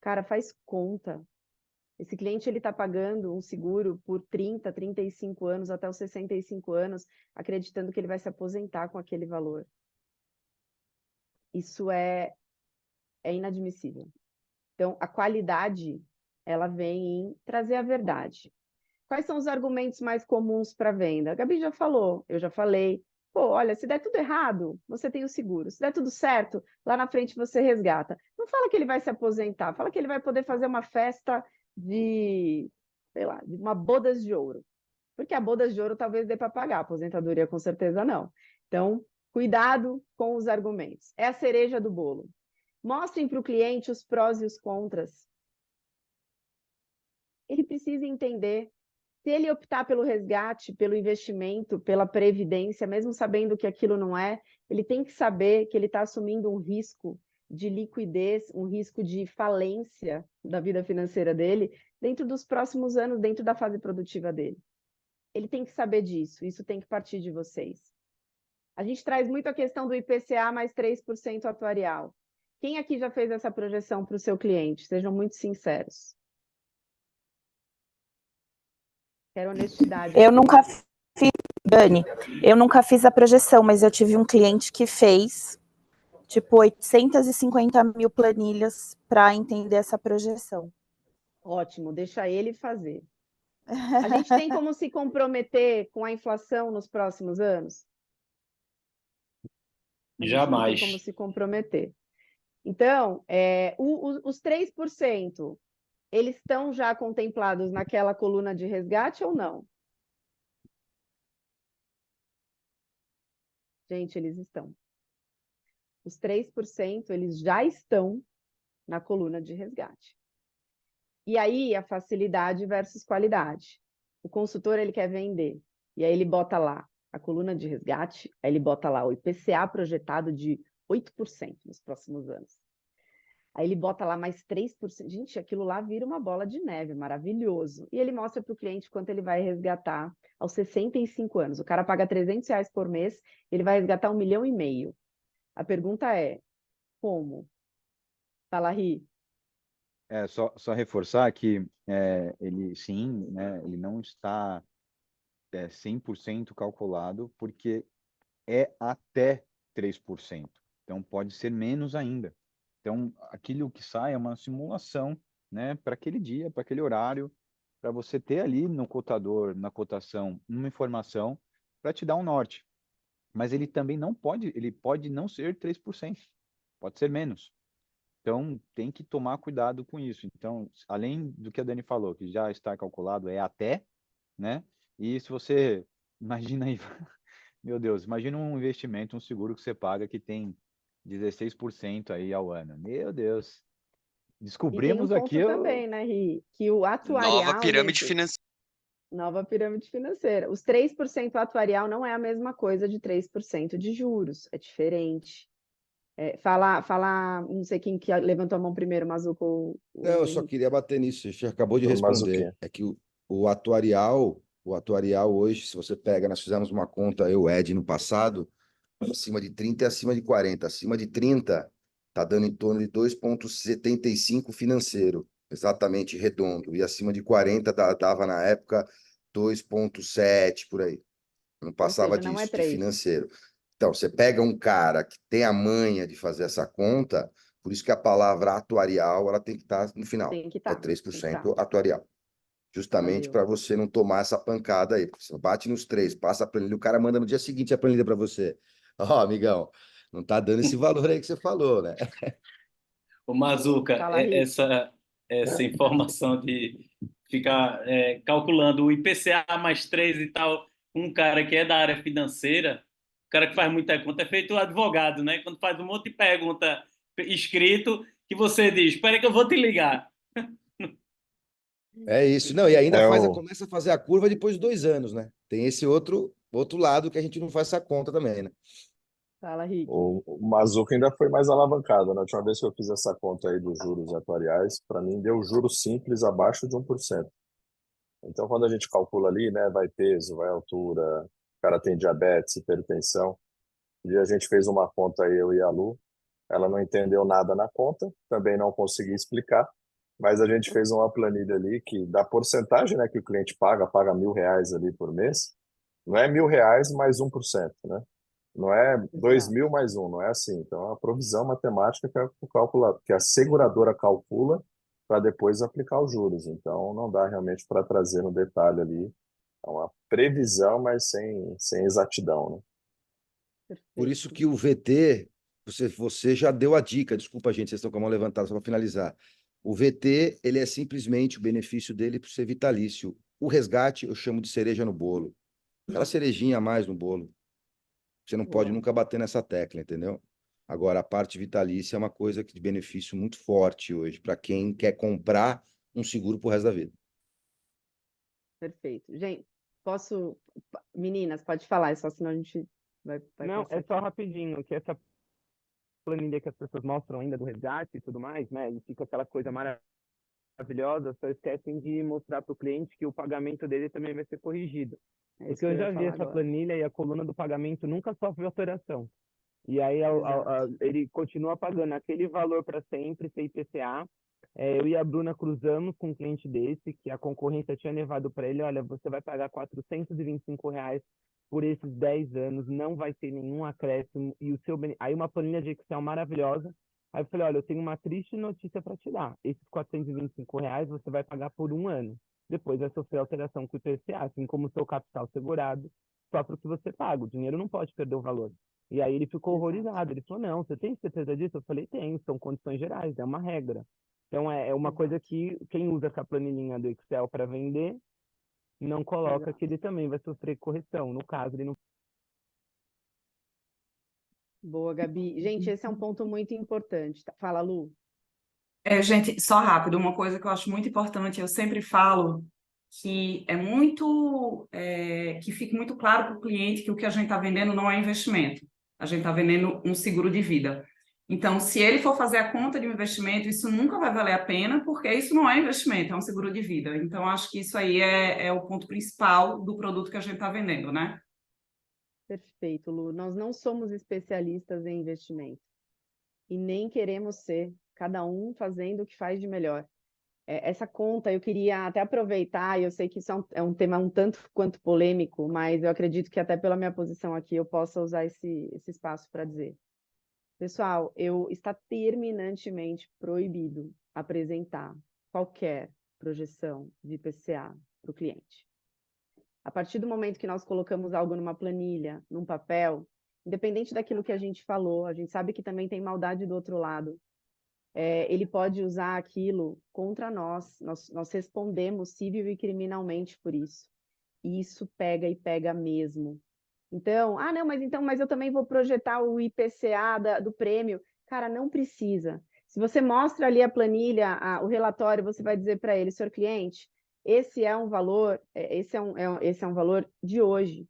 Cara, faz conta. Esse cliente, ele está pagando um seguro por 30, 35 anos, até os 65 anos, acreditando que ele vai se aposentar com aquele valor. Isso é inadmissível. Então, a qualidade, ela vem em trazer a verdade. Quais são os argumentos mais comuns para venda? A Gabi já falou, eu já falei. Pô, olha, se der tudo errado, você tem o seguro. Se der tudo certo, lá na frente você resgata. Não fala que ele vai se aposentar, fala que ele vai poder fazer uma festa de, sei lá, de uma bodas de ouro. Porque a bodas de ouro talvez dê para pagar, a aposentadoria com certeza não. Então, cuidado com os argumentos. É a cereja do bolo. Mostrem para o cliente os prós e os contras. Ele precisa entender. Se ele optar pelo resgate, pelo investimento, pela previdência, mesmo sabendo que aquilo não é, ele tem que saber que ele está assumindo um risco de liquidez, um risco de falência da vida financeira dele, dentro dos próximos anos, dentro da fase produtiva dele. Ele tem que saber disso, isso tem que partir de vocês. A gente traz muito a questão do IPCA mais 3% atuarial. Quem aqui já fez essa projeção para o seu cliente? Sejam muito sinceros. Quero honestidade. Eu nunca fiz, Dani, eu nunca fiz a projeção, mas eu tive um cliente que fez, tipo, 850 mil planilhas para entender essa projeção. Ótimo, deixa ele fazer. A gente tem como se comprometer com a inflação nos próximos anos? A gente não tem como Jamais. se comprometer. Então, os 3%, eles estão já contemplados naquela coluna de resgate ou não? Gente, eles estão. Os 3%, eles já estão na coluna de resgate. E aí, a facilidade versus qualidade. O consultor, ele quer vender. E aí ele bota lá a coluna de resgate, aí ele bota lá o IPCA projetado de 8% nos próximos anos. Aí ele bota lá mais 3%. Gente, aquilo lá vira uma bola de neve, maravilhoso. E ele mostra para o cliente quanto ele vai resgatar aos 65 anos. O cara paga R$300 por mês, ele vai resgatar 1,5 milhão. A pergunta é, como? Fala, Ri. Só reforçar que ele, sim, né, ele não está 100% calculado, porque é até 3%. Então, pode ser menos ainda. Então, aquilo que sai é uma simulação, né, para aquele dia, para aquele horário, para você ter ali no cotador, na cotação, uma informação para te dar um norte. Mas ele também não pode, ele pode não ser 3%, pode ser menos. Então, tem que tomar cuidado com isso. Então, além do que a Dani falou, que já está calculado, é até, né? E se você, imagina aí, meu Deus, imagina um investimento, um seguro que você paga que tem 16% aí ao ano. Meu Deus. E tem um Descobrimos aqui ponto também, né, Ri? Que o Nova atuarial, pirâmide gente, financeira. nova pirâmide financeira. Os 3% atuarial não é a mesma coisa de 3% de juros, é diferente. Não sei quem que levantou a mão primeiro, Mazuco ou Não, eu o só Henrique. queria bater nisso, você acabou de Por responder. Mazuquinha. É que o atuarial hoje, se você pega, nós fizemos uma conta, eu, Ed, no passado, acima de 30 e acima de 40. Acima de 30 está dando em torno de 2,75 financeiro, exatamente redondo. E acima de 40 dava na época 2,7 por aí. Não Ou passava seja, não é disso, de 3. financeiro. Então, você pega um cara que tem a manha de fazer essa conta, por isso que a palavra atuarial ela tem que estar no final. Tem que É estar. Tem que 3% estar. atuarial. Justamente Valeu. para você não tomar essa pancada aí. Você bate nos 3, passa a planilha, o cara manda no dia seguinte a planilha para você. Ó, amigão, não tá dando esse valor aí que você falou, né? O Mazuca, Fala, Ri. essa informação de ficar calculando o IPCA mais 3 e tal, um cara que é da área financeira, o cara que faz muita conta, é feito advogado, né? Quando faz um monte de pergunta escrito, que você diz, espera que eu vou te ligar. É isso. Não, e ainda É o, começa a fazer a curva depois de 2 anos, né? Tem esse outro lado que a gente não faz essa conta também, né? Fala, Rick. o Mazuco ainda foi mais alavancado. Na última vez que eu fiz essa conta aí dos juros atuariais, para mim deu juros simples abaixo de 1%. Então, quando a gente calcula ali, né, vai peso, vai altura, o cara tem diabetes, hipertensão, e a gente fez uma conta aí, eu e a Lu, ela não entendeu nada na conta, também não consegui explicar, mas a gente fez uma planilha ali que da porcentagem, né, que o cliente paga R$1.000 ali por mês, não é R$1.000 mais 1%, né? Não é 2.000 Exato. mais 1, não é assim. Então, é uma provisão matemática que a seguradora calcula para depois aplicar os juros. Então, não dá realmente para trazer no detalhe ali. É uma previsão, mas sem exatidão, né? Por isso Perfeito. que o VT, você já deu a dica, desculpa, gente, vocês estão com a mão levantada, só para finalizar. O VT, ele é simplesmente o benefício dele por ser vitalício. O resgate, eu chamo de cereja no bolo. Aquela cerejinha a mais no bolo. Você não pode Boa. nunca bater nessa tecla, entendeu? Agora, a parte vitalícia é uma coisa de benefício muito forte hoje, para quem quer comprar um seguro pro resto da vida. Perfeito. Gente, posso... Meninas, pode falar, só senão a gente vai Não, passar é só aqui. rapidinho, que essa planilha que as pessoas mostram ainda do resgate e tudo mais, né? E fica aquela coisa maravilhosa, só esquecem de mostrar para o cliente que o pagamento dele também vai ser corrigido. É isso Porque que eu eu ia já vi falar essa agora. planilha e a coluna do pagamento nunca sofre alteração. E aí Exato. ele continua pagando aquele valor para sempre, sem IPCA. Eu e a Bruna cruzamos com um cliente desse, que a concorrência tinha levado para ele, olha, você vai pagar R$425 por esses 10 anos, não vai ter nenhum acréscimo, e o seu aí uma planilha de Excel maravilhosa. Aí eu falei, olha, eu tenho uma triste notícia para te dar. Esses R$ 425 você vai pagar por 1 ano. Depois vai sofrer alteração com o IPCA, assim como o seu capital segurado, só para o que você paga. O dinheiro não pode perder o valor. E aí ele ficou horrorizado. Ele falou, não, você tem certeza disso? Eu falei, tenho, são condições gerais, é uma regra. Então é uma coisa que quem usa essa planilhinha do Excel para vender, não coloca que ele também vai sofrer correção. No caso, ele não. Boa, Gabi. Gente, esse é um ponto muito importante. Tá? Fala, Lu. Gente, só rápido, uma coisa que eu acho muito importante, eu sempre falo que é muito, que fique muito claro para o cliente que o que a gente está vendendo não é investimento, a gente está vendendo um seguro de vida. Então, se ele for fazer a conta de um investimento, isso nunca vai valer a pena, porque isso não é investimento, é um seguro de vida. Então, acho que isso aí é o ponto principal do produto que a gente está vendendo, né? Perfeito, Lu. Nós não somos especialistas em investimento e nem queremos ser, cada um fazendo o que faz de melhor. Essa conta eu queria até aproveitar, e eu sei que isso é um tema um tanto quanto polêmico, mas eu acredito que até pela minha posição aqui eu possa usar esse espaço para dizer. Pessoal, está terminantemente proibido apresentar qualquer projeção de IPCA para o cliente. A partir do momento que nós colocamos algo numa planilha, num papel, independente daquilo que a gente falou, a gente sabe que também tem maldade do outro lado, ele pode usar aquilo contra nós respondemos civil e criminalmente por isso. E isso pega e pega mesmo. Então, não, mas eu também vou projetar o IPCA do prêmio. Cara, não precisa. Se você mostra ali a planilha, o relatório, você vai dizer para ele, senhor cliente, esse é um valor, esse é um valor de hoje.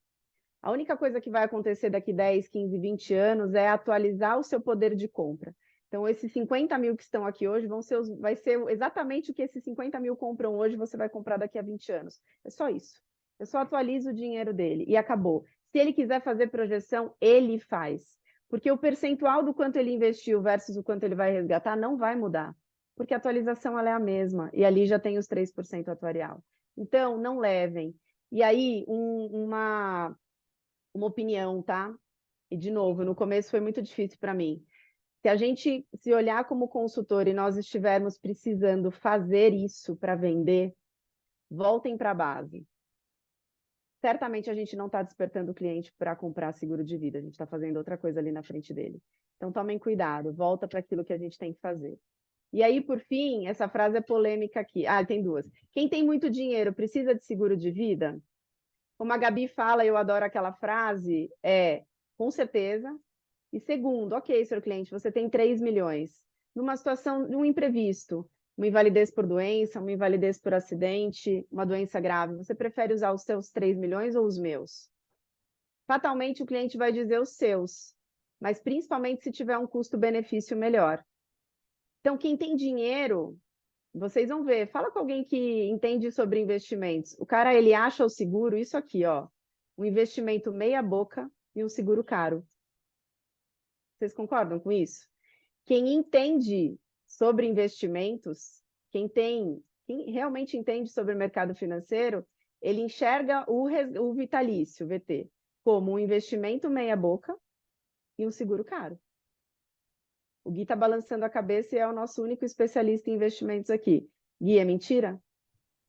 A única coisa que vai acontecer daqui 10, 15, 20 anos é atualizar o seu poder de compra. Então, esses 50 mil que estão aqui hoje vai ser exatamente o que esses 50 mil compram hoje, você vai comprar daqui a 20 anos. É só isso. Eu só atualizo o dinheiro dele e acabou. Se ele quiser fazer projeção, ele faz. Porque o percentual do quanto ele investiu versus o quanto ele vai resgatar não vai mudar. Porque a atualização ela é a mesma. E ali já tem os 3% atuarial. Então, não levem. E aí, uma opinião, tá? E, de novo, no começo foi muito difícil para mim. Se a gente se olhar como consultor e nós estivermos precisando fazer isso para vender, voltem para a base. Certamente a gente não está despertando o cliente para comprar seguro de vida, a gente está fazendo outra coisa ali na frente dele. Então tomem cuidado, volta para aquilo que a gente tem que fazer. E aí, por fim, essa frase é polêmica aqui. Tem duas. Quem tem muito dinheiro precisa de seguro de vida? Como a Gabi fala, eu adoro aquela frase, com certeza. E segundo, ok, senhor cliente, você tem 3 milhões. Numa situação de um imprevisto, uma invalidez por doença, uma invalidez por acidente, uma doença grave, você prefere usar os seus 3 milhões ou os meus? Fatalmente o cliente vai dizer os seus, mas principalmente se tiver um custo-benefício melhor. Então, quem tem dinheiro, vocês vão ver, fala com alguém que entende sobre investimentos. O cara, ele acha o seguro, isso aqui, ó, um investimento meia boca e um seguro caro. Vocês concordam com isso? Quem entende sobre investimentos, quem realmente entende sobre o mercado financeiro, ele enxerga o vitalício, o VT, como um investimento meia boca e um seguro caro. O Gui está balançando a cabeça e é o nosso único especialista em investimentos aqui. Gui, é mentira?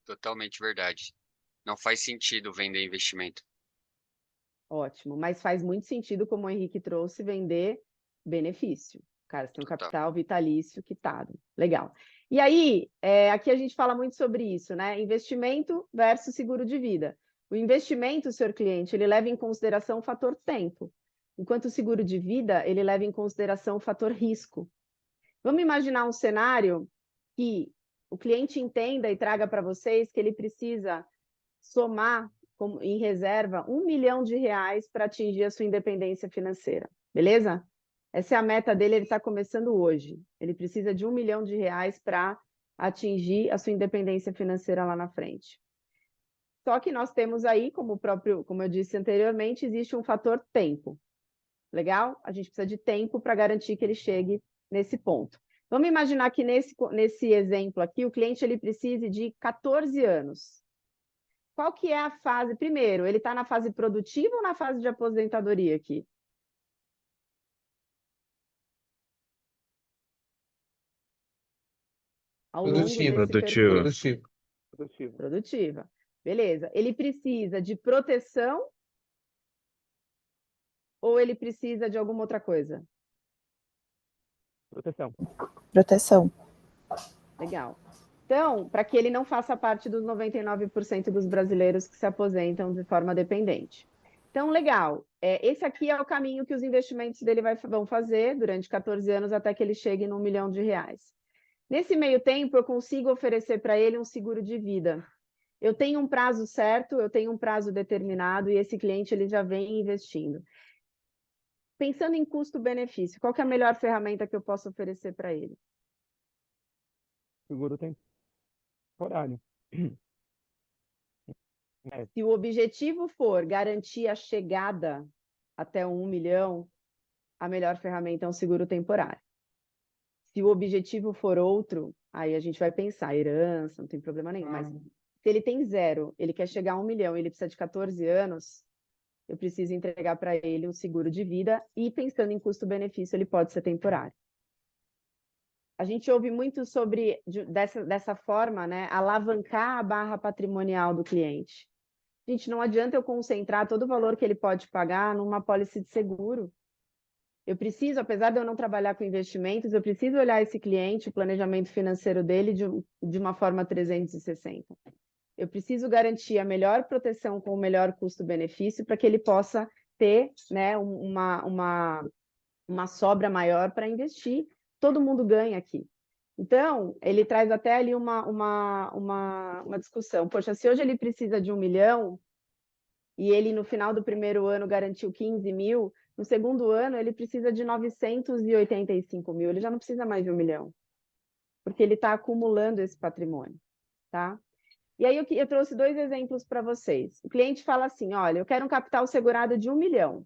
Totalmente verdade. Não faz sentido vender investimento. Ótimo, mas faz muito sentido, como o Henrique trouxe, vender benefício. Cara, você tem um capital vitalício quitado. Legal. E aí, aqui a gente fala muito sobre isso, né? Investimento versus seguro de vida. O investimento, senhor cliente, ele leva em consideração o fator tempo. Enquanto o seguro de vida, ele leva em consideração o fator risco. Vamos imaginar um cenário que o cliente entenda e traga para vocês que ele precisa somar em reserva R$1 milhão para atingir a sua independência financeira. Beleza? Essa é a meta dele, ele está começando hoje. Ele precisa de R$1 milhão para atingir a sua independência financeira lá na frente. Só que nós temos aí, como eu disse anteriormente, existe um fator tempo. Legal? A gente precisa de tempo para garantir que ele chegue nesse ponto. Vamos imaginar que nesse exemplo aqui, o cliente ele precise de 14 anos. qual que é a fase? Primeiro, ele está na fase produtiva ou na fase de aposentadoria aqui? Ao longo Produtiva. desse percurso. Produtivo. Produtiva. Beleza. Ele precisa de proteção ou ele precisa de alguma outra coisa? Proteção. Proteção. Legal. Então, para que ele não faça parte dos 99% dos brasileiros que se aposentam de forma dependente. Então, legal. Esse aqui é o caminho que os investimentos dele vão fazer durante 14 anos até que ele chegue no R$ 1 milhão. Nesse meio tempo, eu consigo oferecer para ele um seguro de vida. Eu tenho um prazo certo, eu tenho um prazo determinado e esse cliente ele já vem investindo. Pensando em custo-benefício, qual que é a melhor ferramenta que eu posso oferecer para ele? Seguro temporário. Se o objetivo for garantir a chegada até o 1 milhão, a melhor ferramenta é um seguro temporário. Se o objetivo for outro, aí a gente vai pensar, herança, não tem problema nenhum. Mas se ele tem 0, ele quer chegar a 1 milhão, ele precisa de 14 anos, eu preciso entregar para ele um seguro de vida e, pensando em custo-benefício, ele pode ser temporário. A gente ouve muito sobre, dessa forma, né, alavancar a barra patrimonial do cliente. Gente, não adianta eu concentrar todo o valor que ele pode pagar numa apólice de seguro. Eu preciso, apesar de eu não trabalhar com investimentos, eu preciso olhar esse cliente, o planejamento financeiro dele de uma forma 360. Eu preciso garantir a melhor proteção com o melhor custo-benefício para que ele possa ter, né, uma sobra maior para investir. Todo mundo ganha aqui. Então, ele traz até ali uma discussão. Poxa, se hoje ele precisa de 1 milhão e ele, no final do primeiro ano, garantiu 15 mil, no segundo ano ele precisa de 985 mil, ele já não precisa mais de 1 milhão, porque ele está acumulando esse patrimônio, tá? E aí eu trouxe 2 exemplos para vocês. O cliente fala assim, olha, eu quero um capital segurado de 1 milhão.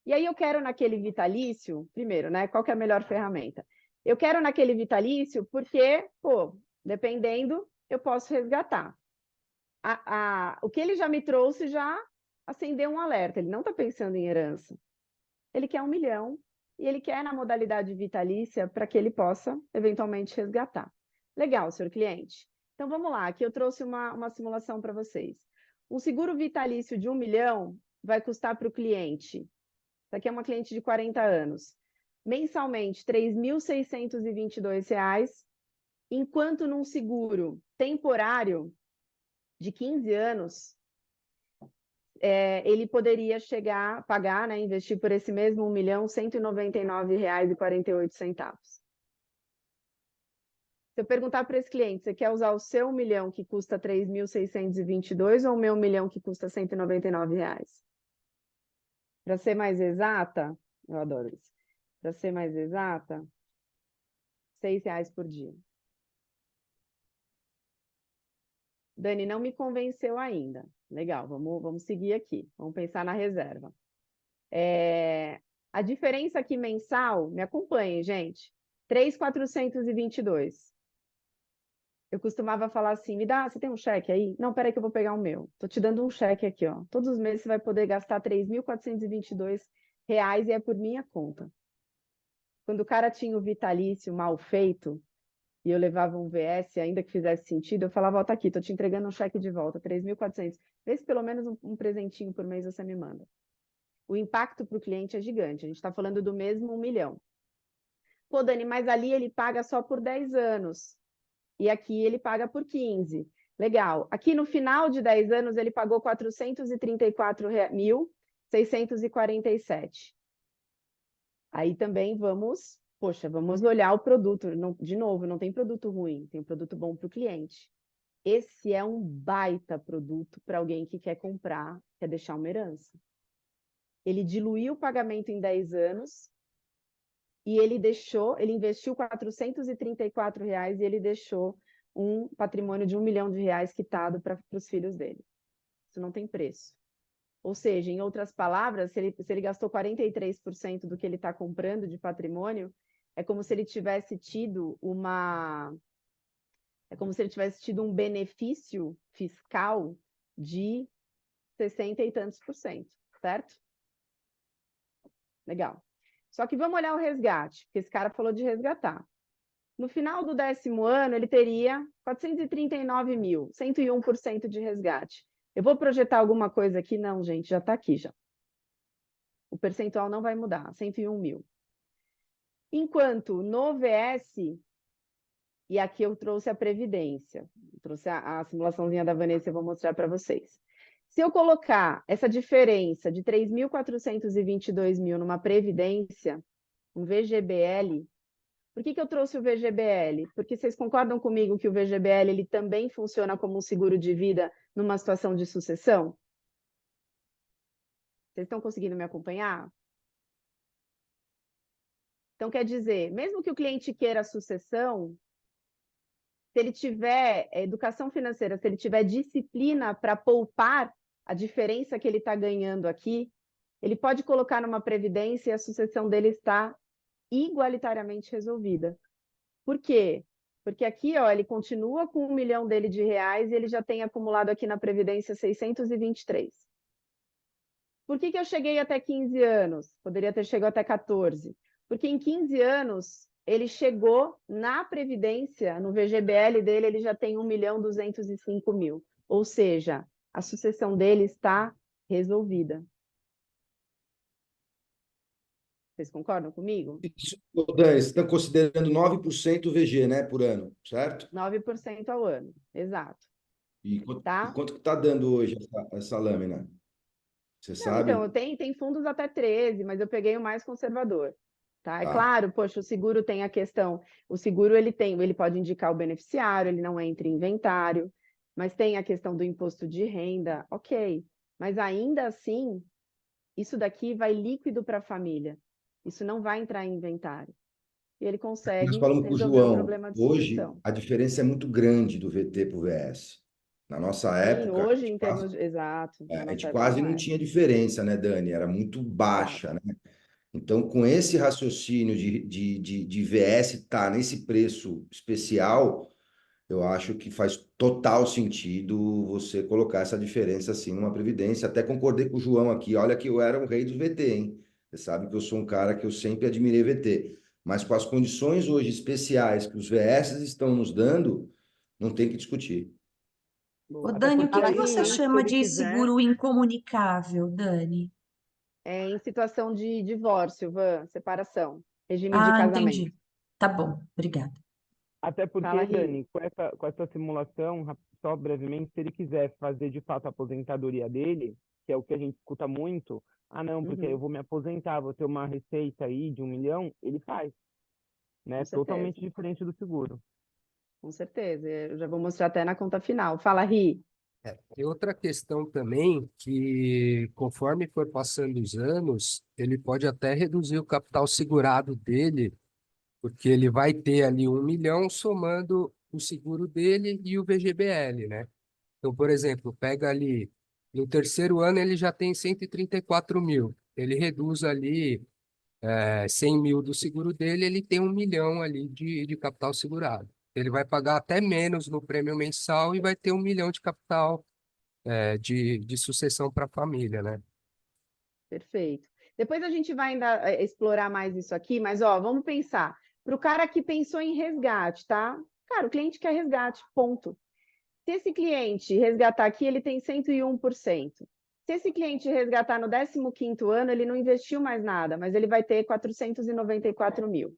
E aí eu quero naquele vitalício, primeiro, né? Qual que é a melhor ferramenta? Eu quero naquele vitalício porque, pô, dependendo, eu posso resgatar. O que ele já me trouxe já acendeu um alerta. Ele não está pensando em herança. Ele quer 1 milhão e ele quer na modalidade vitalícia para que ele possa, eventualmente, resgatar. Legal, senhor cliente. Então, vamos lá. Aqui eu trouxe uma simulação para vocês. Um seguro vitalício de 1 milhão vai custar para o cliente, isso aqui é uma cliente de 40 anos, mensalmente R$ 3.622, enquanto num seguro temporário de 15 anos, ele poderia pagar, né, investir por esse mesmo 1 milhão, R$ 199,48. Se eu perguntar para esse cliente, você quer usar o seu 1 milhão que custa 3.622 ou o meu 1 milhão que custa R$ 199? Para ser mais exata, eu adoro isso. Para ser mais exata, R$ 6 por dia. Dani, não me convenceu ainda. Legal, vamos seguir aqui. Vamos pensar na reserva. A diferença aqui mensal, me acompanhem, gente. 3.422. Eu costumava falar assim, você tem um cheque aí? Não, peraí que eu vou pegar o meu. Estou te dando um cheque aqui, ó. Todos os meses você vai poder gastar R$ 3.422 e é por minha conta. Quando o cara tinha o vitalício mal feito, e eu levava um VS, ainda que fizesse sentido, eu falava, ó, tá aqui, estou te entregando um cheque de volta, 3.400. Vê se pelo menos um presentinho por mês você me manda. O impacto para o cliente é gigante. A gente está falando do mesmo 1 milhão. Pô, Dani, mas ali ele paga só por 10 anos. E aqui ele paga por 15. Legal. Aqui no final de 10 anos ele pagou R$ 434.647. Aí também vamos olhar o produto. De novo, não tem produto ruim, tem produto bom para o cliente. Esse é um baita produto para alguém que quer comprar, quer deixar uma herança. Ele diluiu o pagamento em 10 anos e ele investiu R$ 434 e ele deixou um patrimônio de R$ 1 milhão quitado para os filhos dele. Isso não tem preço. Ou seja, em outras palavras, se ele gastou 43% do que ele está comprando de patrimônio, é como se ele tivesse tido uma É como se ele tivesse tido um benefício fiscal de 60 e tantos %, certo? Legal. Só que vamos olhar o resgate, porque esse cara falou de resgatar. No final do 10º ano, ele teria 439 mil, 101% de resgate. Eu vou projetar alguma coisa aqui? Não, gente, já está aqui já. O percentual não vai mudar, 101 mil. Enquanto no VS, e aqui eu trouxe a Previdência, trouxe a simulaçãozinha da Vanessa, eu vou mostrar para vocês. Se eu colocar essa diferença de 3.422 mil numa Previdência, um VGBL, por que eu trouxe o VGBL? Porque vocês concordam comigo que o VGBL ele também funciona como um seguro de vida numa situação de sucessão? Vocês estão conseguindo me acompanhar? Então, quer dizer, mesmo que o cliente queira a sucessão, se ele tiver educação financeira, se ele tiver disciplina para poupar a diferença que ele está ganhando aqui, ele pode colocar numa previdência e a sucessão dele está igualitariamente resolvida. Por quê? Porque aqui, ó, ele continua com 1 milhão dele de reais e ele já tem acumulado aqui na Previdência 623. Por que eu cheguei até 15 anos? Poderia ter chegado até 14. Porque em 15 anos, ele chegou na Previdência, no VGBL dele, ele já tem 1.205.000. Ou seja, a sucessão dele está resolvida. Vocês concordam comigo? Isso, Dani, vocês estão considerando 9% VG, né, por ano, certo? 9% ao ano, exato. E quanto, Tá? e quanto que está dando hoje essa lâmina? Você Não, sabe? então, tem fundos até 13, mas eu peguei o mais conservador. Tá? É Tá. claro, poxa, o seguro tem a questão, o seguro ele pode indicar o beneficiário, ele não entra em inventário, mas tem a questão do imposto de renda, ok. Mas ainda assim, isso daqui vai líquido para a família. Isso não vai entrar em inventário. E ele Nós consegue falamos com o resolver o João. problema de Hoje, sucessão. a diferença é muito grande do VT para o VS. Na nossa Sim, época, hoje em termos... Exato, a na gente nossa época quase não não é. tinha diferença, né, Dani? Era muito baixa, né? Então, com esse raciocínio de VS estar nesse preço especial, eu acho que faz total sentido você colocar essa diferença assim numa previdência. Até concordei com o João aqui. Olha que eu era um rei do VT, hein? Você sabe que eu sou um cara que eu sempre admirei VT. Mas com as condições hoje especiais que os VS estão nos dando, não tem que discutir. Ô, Até Dani, o porque que que aí, você se chama ele de quiser, seguro incomunicável, Dani? É em situação de divórcio, separação, regime de Ah, casamento. entendi. Tá bom, obrigada. até Fala, porque, Ri. Dani, com essa simulação, só brevemente, se ele quiser fazer de fato a aposentadoria dele, que é o que a gente escuta muito, ah, não, porque eu Uhum, vou me aposentar, vou ter uma receita aí de 1 milhão, ele faz, né? com certeza. Totalmente diferente do seguro. Com certeza, eu já vou mostrar até na conta final. Fala, Ri. Tem outra questão também que, conforme for passando os anos, ele pode até reduzir o capital segurado dele, porque ele vai ter ali 1 milhão somando o seguro dele e o VGBL, né? Então, por exemplo, pega ali, no terceiro ano ele já tem 134 mil, ele reduz ali 100 mil do seguro dele, ele tem 1 milhão ali de capital segurado. Ele vai pagar até menos no prêmio mensal e vai ter 1 milhão de capital de sucessão para a família, né? Perfeito. Depois a gente vai ainda explorar mais isso aqui, mas ó, vamos pensar. Para o cara que pensou em resgate, tá? Cara, o cliente quer resgate, ponto. Se esse cliente resgatar aqui, ele tem 101%. Se esse cliente resgatar no 15º ano, ele não investiu mais nada, mas ele vai ter 494 mil.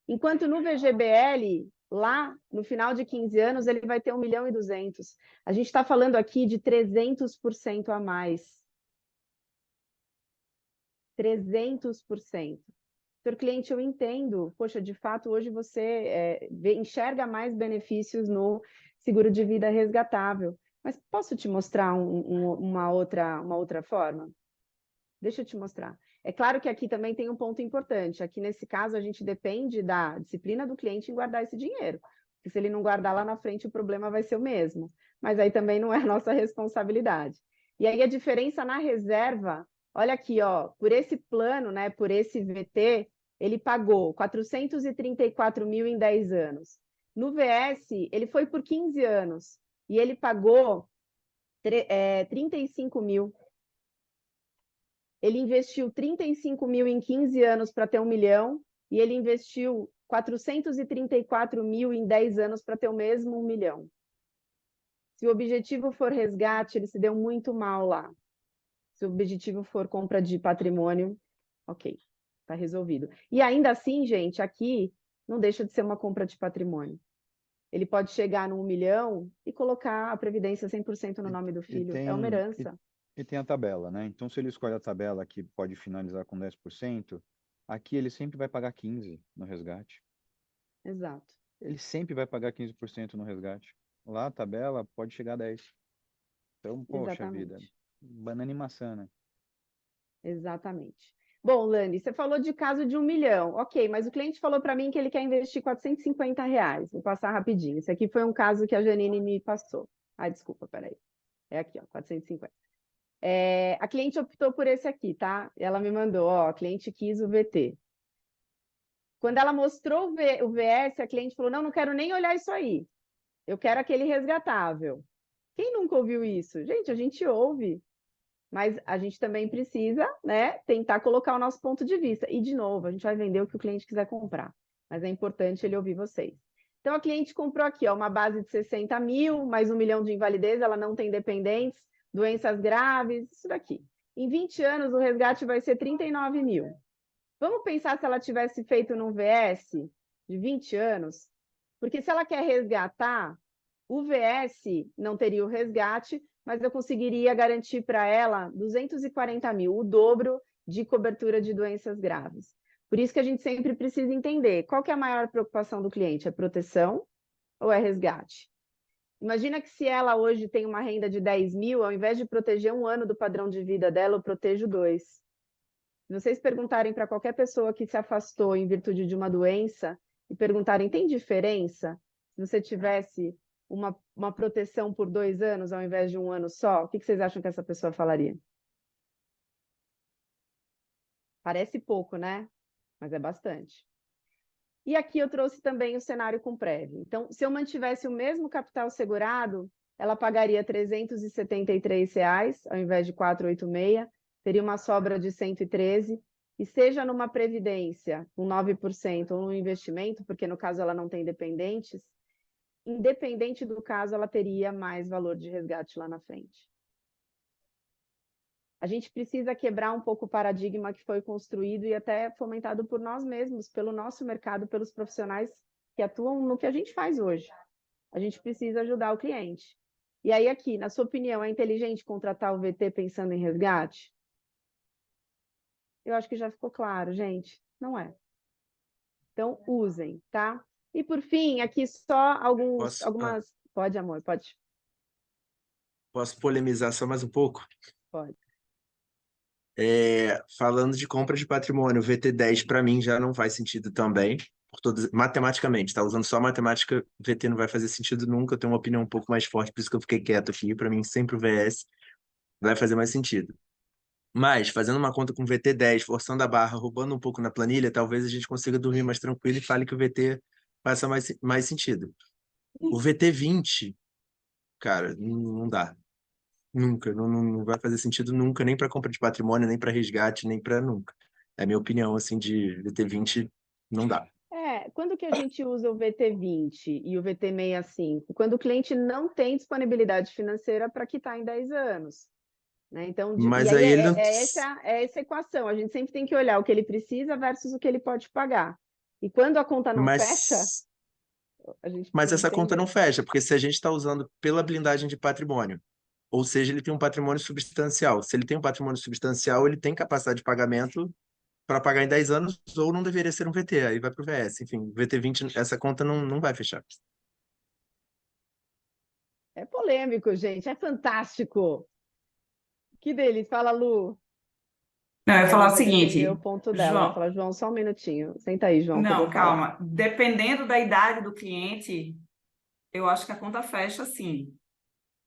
Enquanto no VGBL, lá no final de 15 anos, ele vai ter 1.200.000. A gente está falando aqui de 300% a mais. 300%. Senhor cliente, eu entendo. Poxa, de fato, hoje você enxerga mais benefícios no seguro de vida resgatável. Mas posso te mostrar uma outra forma? Deixa eu te mostrar. É claro que aqui também tem um ponto importante. Aqui, nesse caso, a gente depende da disciplina do cliente em guardar esse dinheiro. Porque se ele não guardar lá na frente, o problema vai ser o mesmo. Mas aí também não é nossa responsabilidade. E aí a diferença na reserva, olha aqui, ó, por esse plano, né, por esse VT, ele pagou 434 mil em 10 anos. No VS, ele foi por 15 anos e ele pagou 35 mil. Ele investiu 35 mil em 15 anos para ter 1 milhão e ele investiu 434 mil em 10 anos para ter o mesmo 1 milhão. Se o objetivo for resgate, ele se deu muito mal lá. Se o objetivo for compra de patrimônio, ok, está resolvido. E ainda assim, gente, aqui não deixa de ser uma compra de patrimônio. Ele pode chegar no 1 milhão e colocar a previdência 100% no nome do filho. É uma herança. E tem a tabela, né? Então, se ele escolhe a tabela que pode finalizar com 10%, aqui ele sempre vai pagar 15% no resgate. Exato. Ele sempre vai pagar 15% no resgate. Lá a tabela pode chegar a 10%. Então, poxa Exatamente. vida, banana e maçã, né? Exatamente. Bom, Lani, você falou de caso de 1 milhão. Ok, mas o cliente falou para mim que ele quer investir R$ 450. Vou passar rapidinho. Esse aqui foi um caso que a Janine me passou. Ah, desculpa, peraí. É aqui, ó, 450. A cliente optou por esse aqui, tá? Ela me mandou, ó, a cliente quis o VT. Quando ela mostrou o VS, a cliente falou, não quero nem olhar isso aí. Eu quero aquele resgatável. Quem nunca ouviu isso? Gente, a gente ouve, mas a gente também precisa, né, tentar colocar o nosso ponto de vista. E, de novo, a gente vai vender o que o cliente quiser comprar, mas é importante ele ouvir vocês. Então, a cliente comprou aqui, ó, uma base de 60 mil, mais 1 milhão de invalidez, ela não tem dependentes, doenças graves, isso daqui. Em 20 anos, o resgate vai ser 39 mil. Vamos pensar se ela tivesse feito num VS de 20 anos? Porque se ela quer resgatar, o VS não teria o resgate, mas eu conseguiria garantir para ela 240 mil, o dobro de cobertura de doenças graves. Por isso que a gente sempre precisa entender qual que é a maior preocupação do cliente, é proteção ou é resgate? Imagina que se ela hoje tem uma renda de 10 mil, ao invés de proteger 1 ano do padrão de vida dela, eu protejo 2. Se vocês perguntarem para qualquer pessoa que se afastou em virtude de uma doença e perguntarem, tem diferença se você tivesse uma proteção por 2 anos ao invés de 1 ano só? O que vocês acham que essa pessoa falaria? Parece pouco, né? Mas é bastante. E aqui eu trouxe também o cenário com prévio. Então, se eu mantivesse o mesmo capital segurado, ela pagaria R$ 373 ao invés de 486, teria uma sobra de 113, e seja numa previdência com 9% ou no investimento, porque no caso ela não tem dependentes, independente do caso, ela teria mais valor de resgate lá na frente. A gente precisa quebrar um pouco o paradigma que foi construído e até fomentado por nós mesmos, pelo nosso mercado, pelos profissionais que atuam no que a gente faz hoje. A gente precisa ajudar o cliente. E aí aqui, na sua opinião, é inteligente contratar o VT pensando em resgate? Eu acho que já ficou claro, gente. Não é. Então, usem, tá? E por fim, aqui só algumas... Pode, amor, pode. Posso polemizar só mais um pouco? Pode. Falando de compra de patrimônio, o VT10 para mim já não faz sentido também, matematicamente, tá? Usando só matemática, VT não vai fazer sentido nunca, eu tenho uma opinião um pouco mais forte, por isso que eu fiquei quieto aqui, para mim sempre o VS vai fazer mais sentido. Mas, fazendo uma conta com VT10, forçando a barra, roubando um pouco na planilha, talvez a gente consiga dormir mais tranquilo e fale que o VT faça mais sentido. O VT20, cara, não dá. Nunca, não vai fazer sentido nunca, nem para compra de patrimônio, nem para resgate, nem para nunca. É a minha opinião, assim, de VT20, não dá. Quando que a gente usa o VT20 e o VT65? Quando o cliente não tem disponibilidade financeira para quitar em 10 anos. Né? Então, Mas aí ele não... essa equação, a gente sempre tem que olhar o que ele precisa versus o que ele pode pagar. E quando a conta não fecha, a gente Mas precisa essa conta não entender. fecha, porque se a gente está usando pela blindagem de patrimônio, ou seja, ele tem um patrimônio substancial. Se ele tem um patrimônio substancial, ele tem capacidade de pagamento para pagar em 10 anos, ou não deveria ser um VT, aí vai para o VS. Enfim, VT20, essa conta não vai fechar. É polêmico, gente, é fantástico. Que delícia. Fala, Lu. Não, eu ia falar o Lu vai defender seguinte, o ponto dela. Ela fala, João, só um minutinho. Senta aí, João, que eu vou não, falar. calma. Dependendo da idade do cliente, eu acho que a conta fecha sim.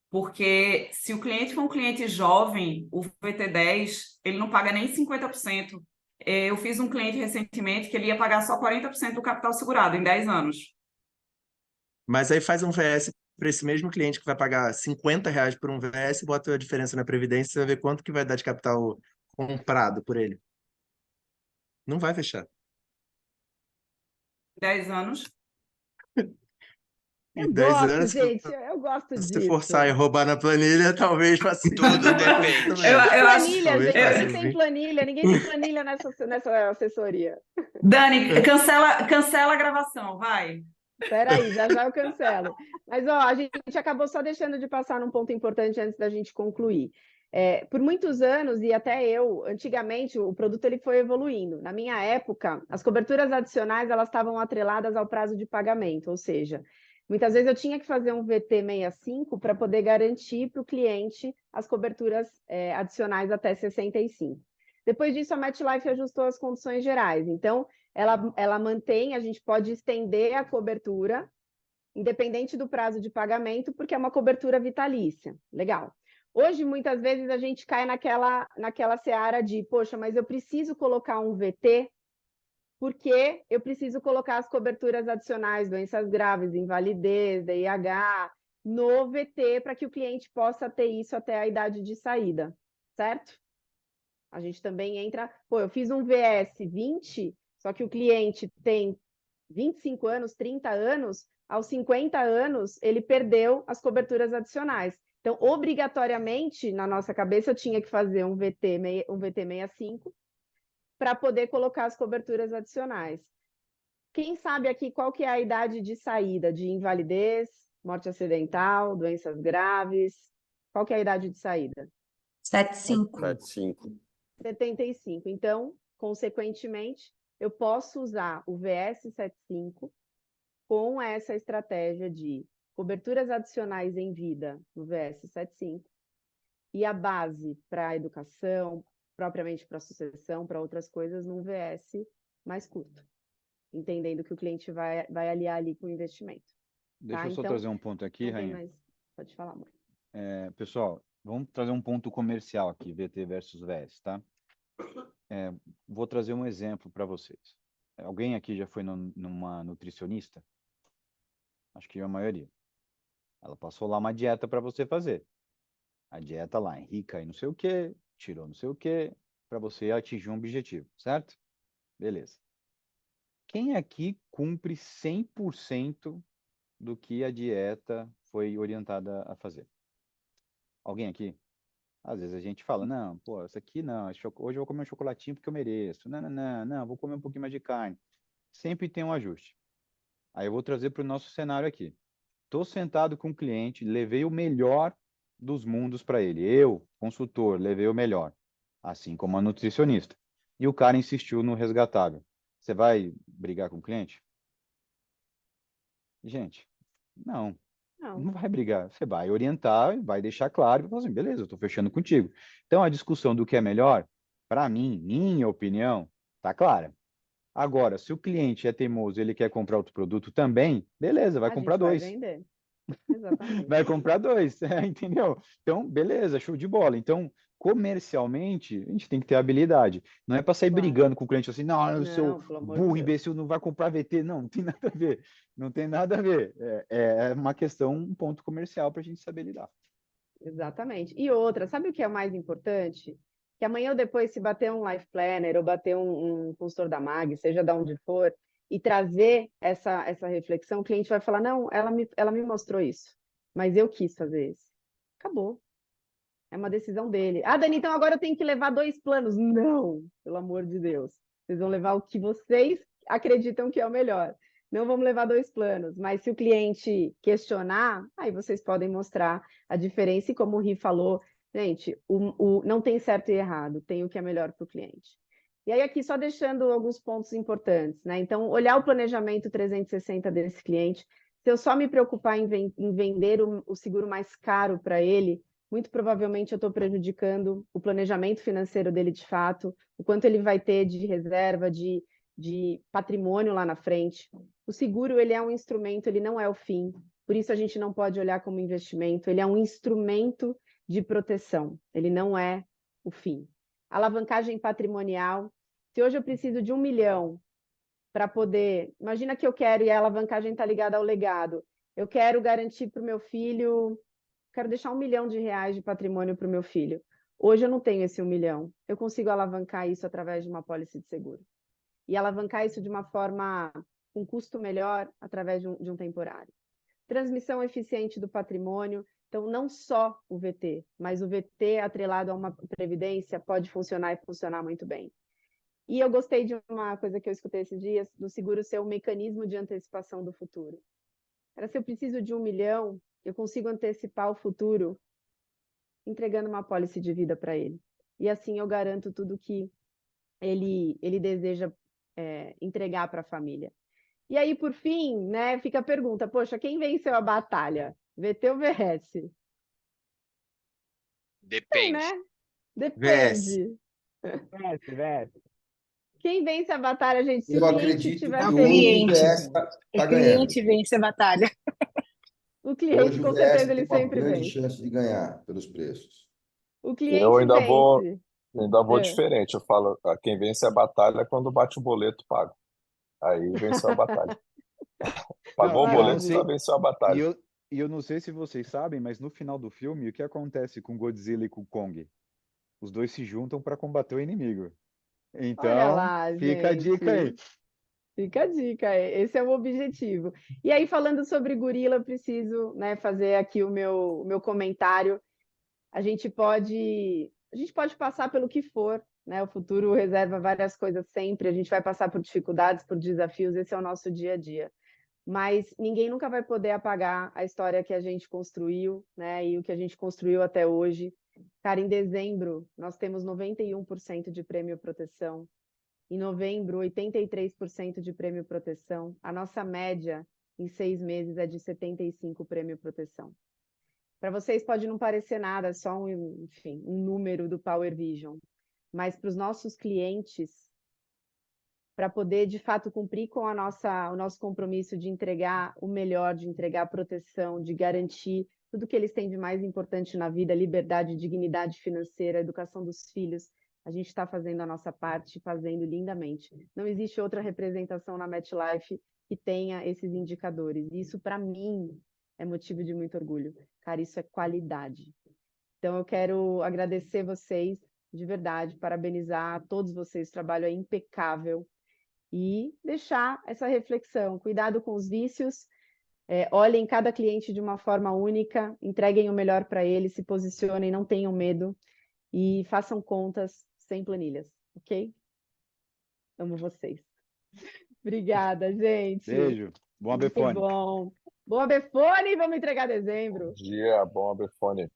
Porque se o cliente for um cliente jovem, o VT10, ele não paga nem 50%. Eu fiz um cliente recentemente que ele ia pagar só 40% do capital segurado em 10 anos. Mas aí faz um VS para esse mesmo cliente que vai pagar R$ 50 por um VS, bota a diferença na Previdência, você vai ver quanto que vai dar de capital comprado por ele. Não vai fechar. 10 anos. Em Eu 10 gosto, anos, gente, eu gosto se disso. forçar e roubar na planilha, talvez faça Tudo depende. Ninguém tem Eu acho. planilha, Talvez gente, faça ninguém tem assim. planilha, ninguém tem planilha nessa assessoria. Dani, cancela a gravação, vai. Peraí, já já eu cancelo. Mas, ó, a gente acabou só deixando de passar num ponto importante antes da gente concluir. Por muitos anos, e até eu, antigamente, o produto ele foi evoluindo. Na minha época, as coberturas adicionais elas estavam atreladas ao prazo de pagamento, ou seja, muitas vezes eu tinha que fazer um VT65 para poder garantir para o cliente as coberturas adicionais até 65. Depois disso, a MetLife ajustou as condições gerais. Então, ela mantém, a gente pode estender a cobertura, independente do prazo de pagamento, porque é uma cobertura vitalícia. Legal. Hoje, muitas vezes, a gente cai naquela seara de, poxa, mas eu preciso colocar um VT, porque eu preciso colocar as coberturas adicionais, doenças graves, invalidez, DIH, no VT, para que o cliente possa ter isso até a idade de saída, certo? A gente também entra, eu fiz um VS 20, só que o cliente tem 25 anos, 30 anos, aos 50 anos, ele perdeu as coberturas adicionais. Então, obrigatoriamente, na nossa cabeça, eu tinha que fazer um VT65 para poder colocar as coberturas adicionais. Quem sabe aqui qual que é a idade de saída de invalidez, morte acidental, doenças graves? Qual que é a idade de saída? 75. 75. Então, consequentemente, eu posso usar o VS75 com essa estratégia de coberturas adicionais em vida no VS75 e a base para a educação, propriamente para a sucessão, para outras coisas, num VS mais curto, entendendo que o cliente vai aliar ali com o investimento. Deixa Tá? eu só Então, trazer um ponto aqui, não tem Rainha. mais... Pode falar, amor. Pessoal, vamos trazer um ponto comercial aqui, VT versus VS, tá? Vou trazer um exemplo para vocês. Alguém aqui já foi numa nutricionista? Acho que a maioria. Ela passou lá uma dieta para você fazer. A dieta lá, rica em não sei o quê, tirou não sei o quê, para você atingir um objetivo, certo? Beleza. Quem aqui cumpre 100% do que a dieta foi orientada a fazer? Alguém aqui? Às vezes a gente fala, não, pô, isso aqui não, hoje eu vou comer um chocolatinho porque eu mereço. Não, vou comer um pouquinho mais de carne. Sempre tem um ajuste. Aí eu vou trazer para o nosso cenário aqui. Estou sentado com um cliente, levei o melhor dos mundos para ele. Eu, consultor, levei o melhor, assim como a nutricionista. E o cara insistiu no resgatável. Você vai brigar com o cliente? Gente, não. Não vai brigar. Você vai orientar, vai deixar claro, e falar assim, beleza, eu estou fechando contigo. Então, a discussão do que é melhor, para mim, minha opinião, tá clara. Agora, se o cliente é teimoso e ele quer comprar outro produto também, beleza, vai comprar dois. Vai vender. Exatamente. Vai comprar dois, entendeu? Então, beleza, show de bola. Então, comercialmente, a gente tem que ter habilidade. Não é para sair brigando com o cliente assim, não, eu sou pelo amor burro, de Deus. imbecil, não vai comprar VT. Não, não tem nada a ver. Não tem nada a ver. É uma questão, um ponto comercial para a gente saber lidar. Exatamente. E outra, sabe o que é o mais importante? Que amanhã ou depois, se bater um life planner ou bater um consultor da MAG, seja de onde for, e trazer essa reflexão, o cliente vai falar, não, ela me mostrou isso, mas eu quis fazer isso. Acabou. É uma decisão dele. Ah, Dani, então agora eu tenho que levar 2 planos. Não, pelo amor de Deus. Vocês vão levar o que vocês acreditam que é o melhor. Não vamos levar 2 planos, mas se o cliente questionar, aí vocês podem mostrar a diferença. E como o Ri falou, gente, não tem certo e errado, tem o que é melhor para o cliente. E aí aqui só deixando alguns pontos importantes, né? Então, olhar o planejamento 360 desse cliente. Se eu só me preocupar em vender o seguro mais caro para ele, muito provavelmente eu estou prejudicando o planejamento financeiro dele de fato, o quanto ele vai ter de reserva, de patrimônio lá na frente. O seguro, ele é um instrumento, ele não é o fim, por isso a gente não pode olhar como investimento, ele é um instrumento de proteção, ele não é o fim. Alavancagem patrimonial, se hoje eu preciso de 1 milhão para poder, imagina que eu quero e a alavancagem está ligada ao legado, Eu quero garantir para o meu filho, quero deixar R$ 1 milhão de patrimônio para o meu filho. Hoje eu não tenho esse 1 milhão. Eu consigo alavancar isso através de uma pólice de seguro. E alavancar isso de uma forma com custo melhor através de um temporário. Transmissão eficiente do patrimônio. Então, não só o VT, mas o VT atrelado a uma previdência pode funcionar e funcionar muito bem. E eu gostei de uma coisa que eu escutei esses dias, do seguro ser um mecanismo de antecipação do futuro. Se eu preciso de 1 milhão, eu consigo antecipar o futuro entregando uma pólice de vida para ele. E assim eu garanto tudo que ele deseja entregar para a família. E aí, por fim, né, fica a pergunta, poxa, quem venceu a batalha? VT ou VS? Depende. Né? VS. Depende. VS. Quem vence a batalha, gente? Se Eu o cliente acredito estiver que É o hoje o feliz, cliente. VS está O ganhando. cliente vence a batalha. o cliente Hoje o com VS certeza tem ele uma sempre grande vence. chance de ganhar pelos preços. O Eu cliente ainda vou, vence. diferente. Eu falo, quem vence a batalha é quando bate o boleto pago. Aí venceu a batalha. Pagou o Não, e eu não boleto, já sei, venceu a e batalha. eu não sei se vocês sabem, mas no final do filme, o que acontece com Godzilla e com Kong? Os dois se juntam para combater o inimigo. Olha Então, lá, fica a dica aí. gente. Fica a dica, esse é o objetivo. E aí, falando sobre gorila, eu preciso, né, fazer aqui o meu comentário. A gente pode passar pelo que for, né? O futuro reserva várias coisas sempre, a gente vai passar por dificuldades, por desafios, esse é o nosso dia a dia. Mas ninguém nunca vai poder apagar a história que a gente construiu, né? E o que a gente construiu até hoje. Cara, em dezembro, nós temos 91% de prêmio proteção. Em novembro, 83% de prêmio proteção. A nossa média em 6 meses é de 75 prêmio proteção. Para vocês pode não parecer nada, só um número do Power Vision. Mas para os nossos clientes, para poder de fato cumprir com o nosso compromisso de entregar o melhor, de entregar proteção, de garantir tudo que eles têm de mais importante na vida, liberdade, dignidade financeira, educação dos filhos, a gente está fazendo a nossa parte, fazendo lindamente. Não existe outra representação na MetLife que tenha esses indicadores. E isso, para mim, é motivo de muito orgulho. Cara, isso é qualidade. Então, eu quero agradecer vocês, de verdade, parabenizar todos vocês, o trabalho é impecável. E deixar essa reflexão. Cuidado com os vícios, olhem cada cliente de uma forma única, entreguem o melhor para ele, se posicionem, não tenham medo e façam contas sem planilhas, ok? Amo vocês. Obrigada, gente. Beijo. Bom Muito Abefone. bom. Bom Abefone, vamos entregar dezembro. Bom dia, bom Abefone.